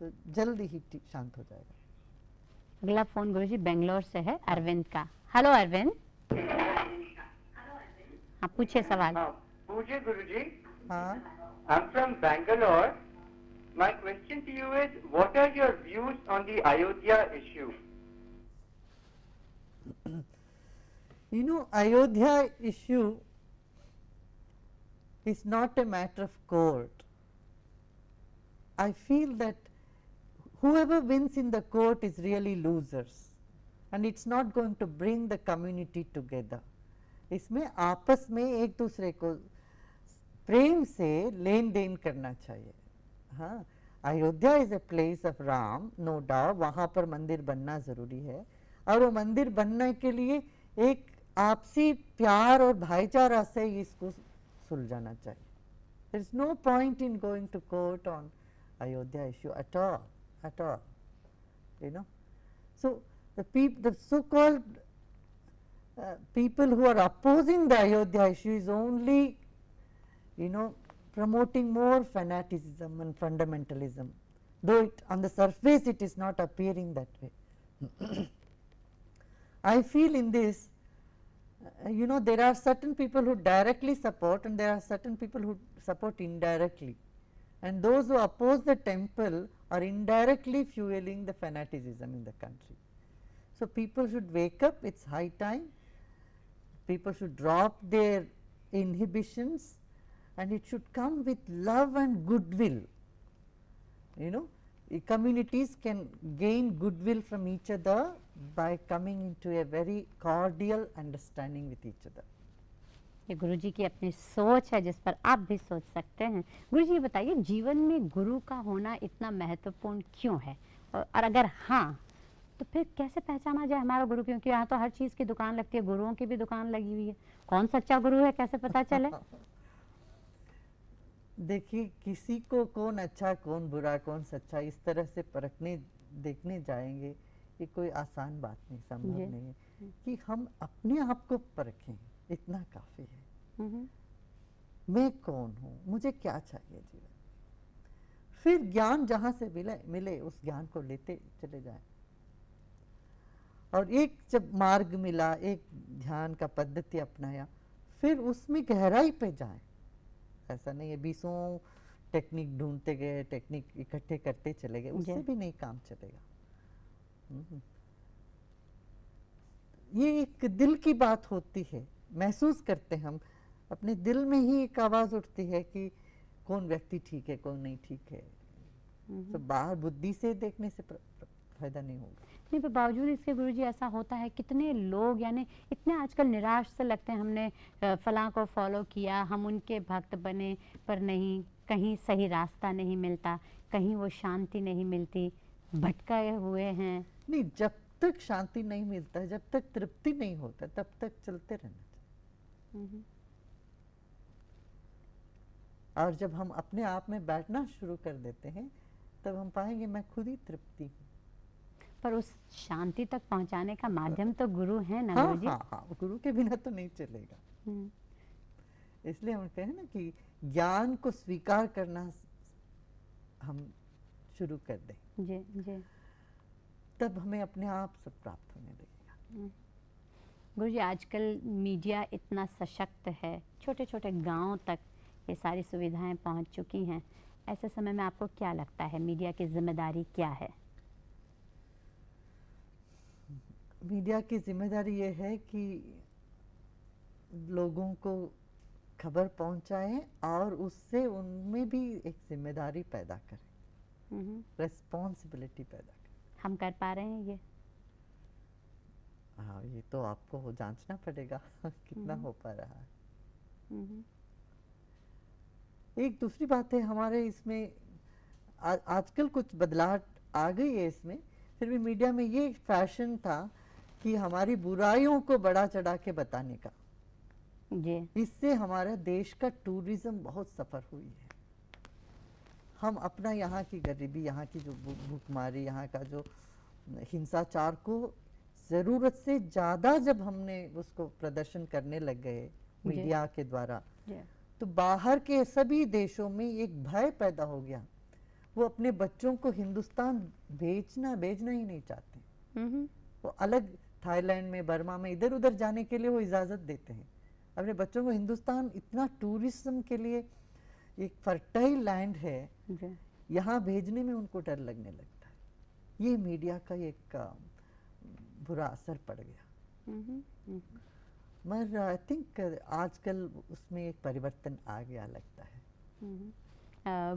Speaker 2: तो जल्दी ही शांत हो जाएगा।
Speaker 1: अगला फोन गुरुजी बेंगलोर से है, अरविंद का। हेलो अरविंद। हाँ पूछिए सवाल।
Speaker 10: पूछिए गुरुजी।
Speaker 2: हाँ।
Speaker 10: I'm from Bangalore. My question to you is, what are your views on the Ayodhya issue?
Speaker 2: You know, Ayodhya issue is not a matter of court. I feel that whoever wins in the court is really losers, and it's not going to bring the community together. इसमें आपस में एक दूसरे को प्रेम से लेन then करना चाहिए। हाँ, Ayodhya is a place of Ram, no doubt, वहाँ पर मंदिर बनना ज़रूरी है, और वो मंदिर बनने के लिए एक आपसी प्यार और भाईचारा से ही इसको सुलझाना चाहिए. There is no point in going to court on Ayodhya issue at all, at all. You know, so the so-called people who are opposing the Ayodhya issue is only, you know, promoting more fanaticism and fundamentalism, though it, on the surface it is not appearing that way. I feel in this, you know, there are certain people who directly support and there are certain people who support indirectly, and those who oppose the temple are indirectly fueling the fanaticism in the country. So people should wake up, it's high time, people should drop their inhibitions, and it should come with love and goodwill. You know, communities can gain goodwill from each other by coming into a very cordial understanding with each other.
Speaker 1: ये गुरुजी की अपनी सोच है जिस पर आप भी सोच सकते हैं. गुरुजी बताइए, जीवन में गुरु का होना इतना महत्वपूर्ण क्यों है, और अगर हाँ तो फिर कैसे पहचाना जाए हमारा गुरु, क्योंकि यहाँ तो हर चीज़ की दुकान लगती है, गुरुओं की भी दुकान लगी हुई है. कौन सच्चा गुरु है, कैसे पता चले?
Speaker 2: देखिए, किसी को कौन अच्छा कौन बुरा कौन सच्चा इस तरह से परखने देखने जाएंगे, ये कोई आसान बात नहीं, संभव नहीं है. कि हम अपने आप को परखें, इतना काफी है. मैं कौन हूँ, मुझे क्या चाहिए जीवन. फिर ज्ञान जहाँ से मिले उस ज्ञान को लेते चले जाएं. और एक जब मार्ग मिला, एक ध्यान का पद्धति अपनाया, फिर उसमें गहराई पे जाएं. ऐसा नहीं है 20 टेक्निक ढूंढते गए, टेक्निक इकट्ठे करते चले गए, उससे भी नहीं काम चलेगा. ये एक दिल की बात होती है, महसूस करते हम अपने दिल में ही एक आवाज उठती है कि कौन व्यक्ति ठीक है कौन नहीं ठीक है. तो बाहर बुद्धि से देखने से फायदा नहीं होगा.
Speaker 1: नहीं, पर बावजूद इसके गुरुजी ऐसा होता है, कितने लोग यानी इतने आजकल निराश से लगते हैं, हमने फलां को फॉलो किया, हम उनके भक्त बने, पर नहीं, कहीं सही रास्ता नहीं मिलता, कहीं वो शांति नहीं मिलती, भटकाए हुए हैं.
Speaker 2: नहीं, जब तक शांति नहीं मिलता है, जब तक तृप्ति नहीं होता, तब तक चलते रहना चाहिए. और जब हम अपने आप में बैठना शुरू कर देते हैं, तब हम पाएंगे मैं खुद ही तृप्ति हूँ.
Speaker 1: पर उस शांति तक पहुंचाने का माध्यम तो गुरु है ना.
Speaker 2: हाँ,
Speaker 1: गुरुजी?
Speaker 2: हाँ, गुरु के बिना तो नहीं चलेगा. इसलिए हम कहें ना कि ज्ञान को स्वीकार करना हम शुरू कर दें,
Speaker 1: जी जी,
Speaker 2: तब हमें अपने आप सब प्राप्त होने लगेगा.
Speaker 1: गुरुजी, आजकल मीडिया इतना सशक्त है, छोटे छोटे गांव तक ये सारी सुविधाएं पहुंच चुकी हैं. ऐसे समय में आपको क्या लगता है, मीडिया की जिम्मेदारी क्या है?
Speaker 2: मीडिया की जिम्मेदारी ये है कि लोगों को खबर पहुंचाएं और उससे उनमें भी एक जिम्मेदारी पैदा करें, रेस्पॉन्सिबिलिटी पैदा करें.
Speaker 1: हम कर पा रहे हैं ये?
Speaker 2: हाँ, ये तो आपको जांचना पड़ेगा कितना हो पा रहा है. एक दूसरी बात है, हमारे इसमें आजकल कुछ बदलाव आ गई है इसमें. फिर भी मीडिया में ये फैशन था कि हमारी बुराइयों को बड़ा चढ़ा के बताने का. इससे हमारे देश का टूरिज्म बहुत सफर हुई है. हम अपना यहाँ की गरीबी, यहाँ की जो भूखमारी, यहाँ का जो हिंसाचार को जरूरत से ज्यादा जब हमने उसको प्रदर्शन करने लग गए मीडिया के द्वारा, तो बाहर के सभी देशों में एक भय पैदा हो गया. वो अपने बच्चों को हिंदुस्तान भेजना ही नहीं चाहते. वो अलग थाईलैंड में, बर्मा में, इधर उधर जाने के लिए वो इजाजत देते हैं अपने बच्चों को. हिंदुस्तान इतना टूरिज्म के लिए एक फर्टाइल लैंड है, यहाँ भेजने में उनको डर लगने लगता है. ये मीडिया का एक बुरा असर पड़ गया. मगर आई थिंक आजकल उसमें एक परिवर्तन आ गया लगता है.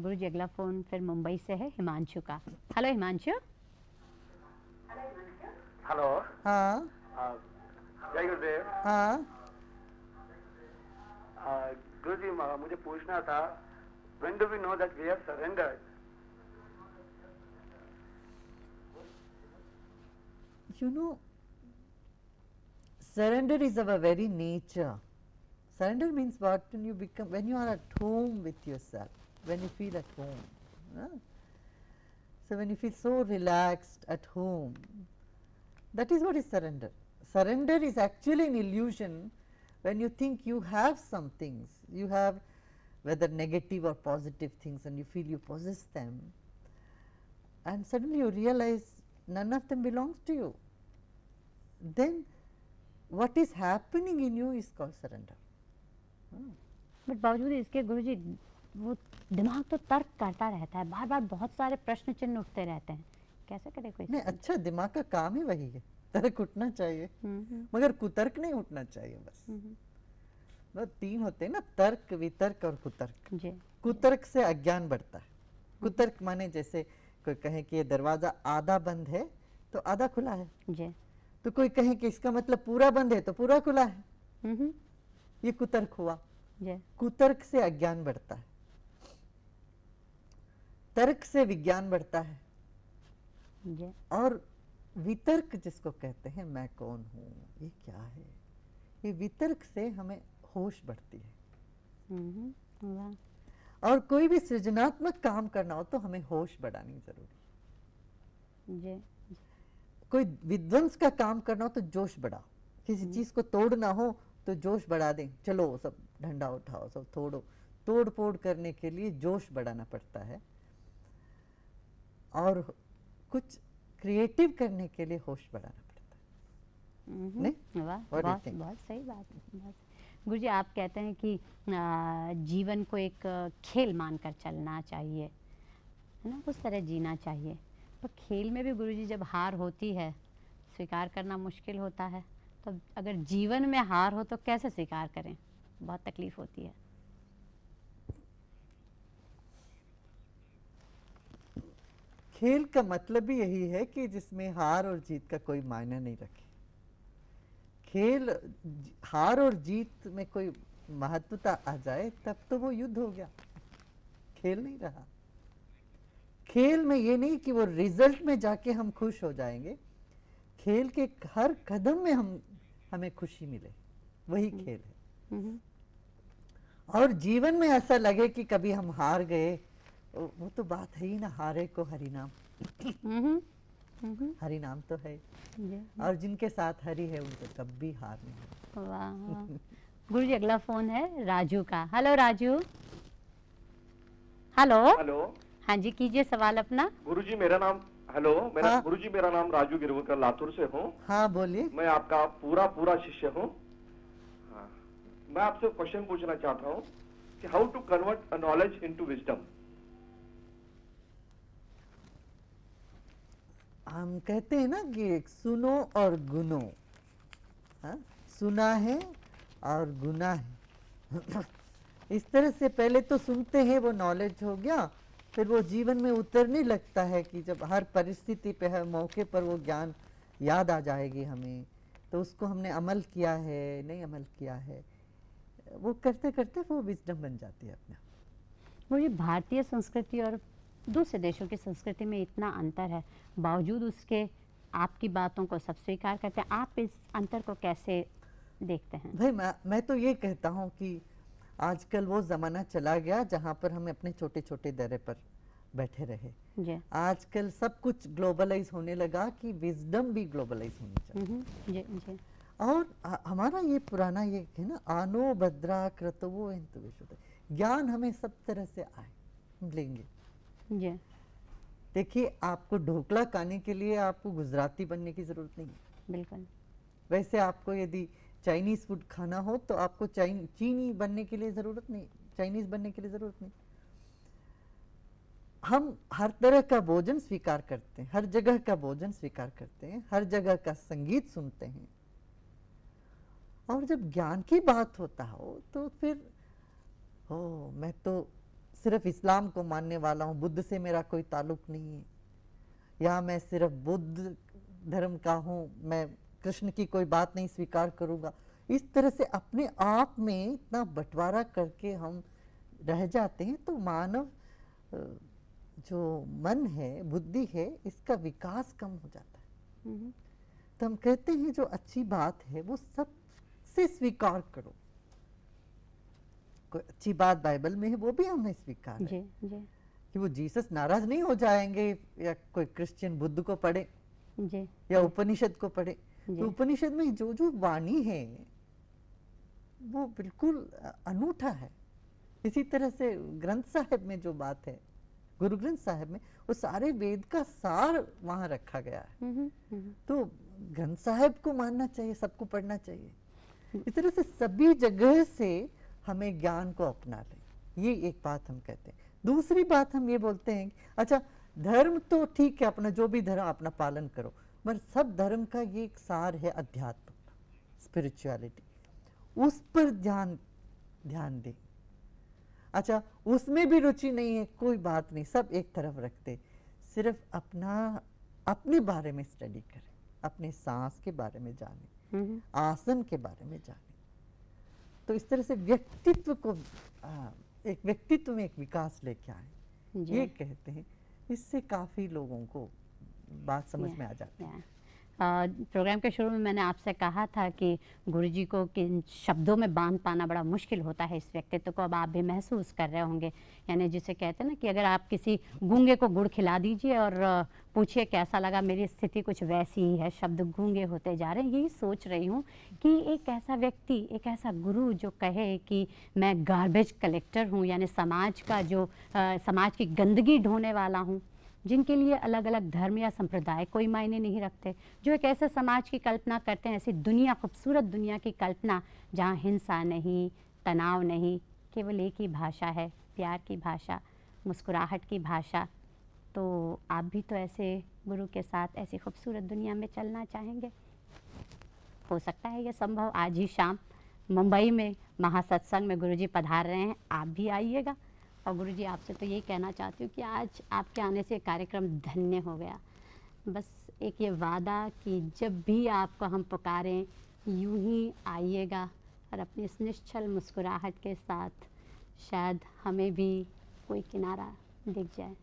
Speaker 1: गुरुजी, अगला फोन फिर मुंबई से है, हिमांशु का. हेलो हिमांशु.
Speaker 11: हेलो.
Speaker 2: हाँ.
Speaker 11: जय गुरुदेव.
Speaker 2: हाँ.
Speaker 11: गुरुजी, मुझे पूछना था, when do we know that we have surrendered?
Speaker 2: You know, surrender is our very nature. Surrender means what? When you are at home with yourself, when you feel at home. So when you feel so relaxed at home, that is what is surrender. Surrender is actually an illusion when you think you have some things, you have whether negative or positive things, and you feel you possess them, and suddenly you realize none of them belongs to you. Then what is happening in you is called surrender.
Speaker 1: But बावजूद इसके गुरुजी वो दिमाग तो तर्क करता रहता है, बार बार बहुत सारे प्रश्न चिन्ह उठते रहते हैं, कैसे करे कोई?
Speaker 2: नहीं, अच्छा, दिमाग का काम ही वही है, तर्क उठना चाहिए मगर कुतर्क नहीं उठना चाहिए। बस वो तीन होते हैं ना, तर्क, वितर्क और कुतर्क। कुतर्क से अज्ञान बढ़ता है। कुतर्क माने जैसे कोई कहे कि ये दरवाजा आधा बंद है तो आधा खुला है जी। तो कोई कहे कि इसका मतलब पूरा बंद है तो पूरा खुला है, ये कुतर्क हुआ। कुतर्क से अज्ञान बढ़ता है, तर्क से विज्ञान बढ़ता है, और वितर्क जिसको कहते हैं मैं कौन हूँ, ये क्या है, ये वितर्क से हमें होश बढ़ती है। और कोई भी सृजनात्मक काम करना हो तो हमें होश बढ़ानी जरूरी। कोई विध्वंस का काम करना हो तो जोश बढ़ाओ, किसी चीज को तोड़ना हो तो जोश बढ़ा दें, चलो सब डंडा उठाओ, सब तोड़ो। तोड़ फोड़ करने के लिए जोश बढ़ाना पड़ता है, और कुछ क्रिएटिव करने के लिए होश बढ़ाना पड़ता है। नहीं?
Speaker 1: बहुत सही बात। गुरुजी आप कहते हैं कि जीवन को एक खेल मानकर चलना चाहिए, है ना, उस तरह जीना चाहिए। पर खेल में भी गुरुजी जब हार होती है स्वीकार करना मुश्किल होता है, तो अगर जीवन में हार हो तो कैसे स्वीकार करें? बहुत तकलीफ होती है।
Speaker 2: खेल का मतलब भी यही है कि जिसमें हार और जीत का कोई मायने नहीं रखे। खेल, हार और जीत में कोई महत्वता आ जाए तब तो वो युद्ध हो गया, खेल नहीं रहा। खेल में ये नहीं कि वो रिजल्ट में जाके हम खुश हो जाएंगे, खेल के हर कदम में हमें खुशी मिले, वही खेल है। और जीवन में ऐसा लगे कि कभी हम हार गए, वो तो बात है ही ना, हारे को हरिनाम। हरिनाम तो है, और जिनके साथ हरि है उनको कभी हार नहीं।
Speaker 1: वाह। गुरुजी अगला फोन है राजू का। हेलो राजू। हेलो। हाँ जी, कीजिए सवाल अपना।
Speaker 12: गुरुजी मेरा नाम, हेलो मेरा गुरुजी मेरा नाम राजू गिरवकर लातूर से हूँ।
Speaker 2: हाँ बोलिए।
Speaker 12: मैं आपका पूरा शिष्य हूँ। हाँ, मैं आपसे क्वेश्चन पूछना चाहता हूँ कि how to convert a knowledge into wisdom.
Speaker 2: हम कहते हैं ना कि सुनो और गुनो। हाँ? सुना है और गुना है। इस तरह से पहले तो सुनते हैं, वो नॉलेज हो गया, फिर वो जीवन में उतरने लगता है कि जब हर परिस्थिति पे, हर मौके पर वो ज्ञान याद आ जाएगी हमें, तो उसको हमने अमल किया है, नहीं अमल किया है, वो करते करते वो विजडम बन जाती है अपने आप।
Speaker 1: मुझे भारतीय संस्कृति और दूसरे देशों की संस्कृति में इतना अंतर है, बावजूद उसके आपकी बातों को सब स्वीकार करते हैं। आप इस अंतर को कैसे देखते हैं?
Speaker 2: भाई मैं तो ये कहता हूँ कि आजकल वो ज़माना चला गया जहाँ पर हम अपने छोटे छोटे दायरे पर बैठे रहे। आजकल सब कुछ ग्लोबलाइज होने लगा कि विजडम भी ग्लोबलाइज होनी चाहिए। और हमारा ये पुराना ये है ना, आनो भद्रा क्रतवो इंतु विशुद्ध, ज्ञान हमें सब तरह से आए, हम लेंगे। देखिए, आपको ढोकला खाने के लिए आपको गुजराती बनने की जरूरत नहीं है।
Speaker 1: बिल्कुल।
Speaker 2: वैसे आपको यदि चाइनीज फूड खाना हो तो आपको चीनी बनने के लिए जरूरत नहीं, चाइनीज बनने के लिए जरूरत नहीं। हम हर तरह का भोजन स्वीकार करते हैं, हर जगह का भोजन स्वीकार करते हैं, हर जगह का संगीत सुनते हैं, और जब ज्ञान की बात होता हो तो फिर मैं तो सिर्फ इस्लाम को मानने वाला हूँ, बुद्ध से मेरा कोई ताल्लुक नहीं है, या मैं सिर्फ बुद्ध धर्म का हूँ, मैं कृष्ण की कोई बात नहीं स्वीकार करूँगा। इस तरह से अपने आप में इतना बंटवारा करके हम रह जाते हैं, तो मानव जो मन है, बुद्धि है, इसका विकास कम हो जाता है। तो हम कहते हैं जो अच्छी बात है वो सबसे स्वीकार करो। कोई अच्छी बात बाइबल में है वो भी हमें स्वीकार है कि वो जीसस नाराज नहीं हो जाएंगे या कोई क्रिश्चियन बुद्ध को पढ़े या उपनिषद को पढ़े। तो उपनिषद में जो जो वाणी है वो बिल्कुल अनूठा है। इसी तरह से ग्रंथ साहिब में जो बात है, गुरु ग्रंथ साहिब में, वो सारे वेद का सार वहां रखा गया है। तो ग्रंथ साहिब को मानना चाहिए, सबको पढ़ना चाहिए। इस तरह से सभी जगह से हमें ज्ञान को अपना लें, ये एक बात हम कहते हैं। दूसरी बात हम ये बोलते हैं अच्छा धर्म तो ठीक है, अपना जो भी धर्म अपना पालन करो, मगर सब धर्म का ये एक सार है अध्यात्म, स्पिरिचुअलिटी, उस पर ध्यान दें। अच्छा उसमें भी रुचि नहीं है, कोई बात नहीं, सब एक तरफ रखते, सिर्फ अपने बारे में स्टडी करें, अपने सांस के बारे में जाने, आसन के बारे में जाने। तो इस तरह से व्यक्तित्व को एक व्यक्तित्व में एक विकास लेके आए, ये कहते हैं। इससे काफी लोगों को बात समझ में आ जाती है।
Speaker 1: प्रोग्राम के शुरू में मैंने आपसे कहा था कि गुरुजी को किन शब्दों में बांध पाना बड़ा मुश्किल होता है इस व्यक्तित्व को। अब आप भी महसूस कर रहे होंगे, यानी जिसे कहते हैं ना कि अगर आप किसी गूंगे को गुड़ खिला दीजिए और पूछिए कैसा लगा, मेरी स्थिति कुछ वैसी ही है, शब्द गूंगे होते जा रहे हैं। यही सोच रही हूँ कि एक ऐसा व्यक्ति, एक ऐसा गुरु जो कहे कि मैं गार्बेज कलेक्टर हूँ, यानी समाज का जो समाज की गंदगी ढोने वाला हूँ, जिनके लिए अलग अलग धर्म या संप्रदाय कोई मायने नहीं रखते, जो एक ऐसे समाज की कल्पना करते हैं, ऐसी दुनिया, खूबसूरत दुनिया की कल्पना जहाँ हिंसा नहीं, तनाव नहीं, केवल एक ही भाषा है, प्यार की भाषा, मुस्कुराहट की भाषा। तो आप भी तो ऐसे गुरु के साथ ऐसी खूबसूरत दुनिया में चलना चाहेंगे। हो सकता है ये संभव। आज ही शाम मुंबई में महासत्संग में गुरुजी पधार रहे हैं, आप भी आइएगा। और गुरुजी आपसे तो यही कहना चाहती हूँ कि आज आपके आने से कार्यक्रम धन्य हो गया। बस एक ये वादा कि जब भी आपको हम पुकारें यूं ही आइएगा और अपनी इस निश्चल मुस्कुराहट के साथ शायद हमें भी कोई किनारा दिख जाए।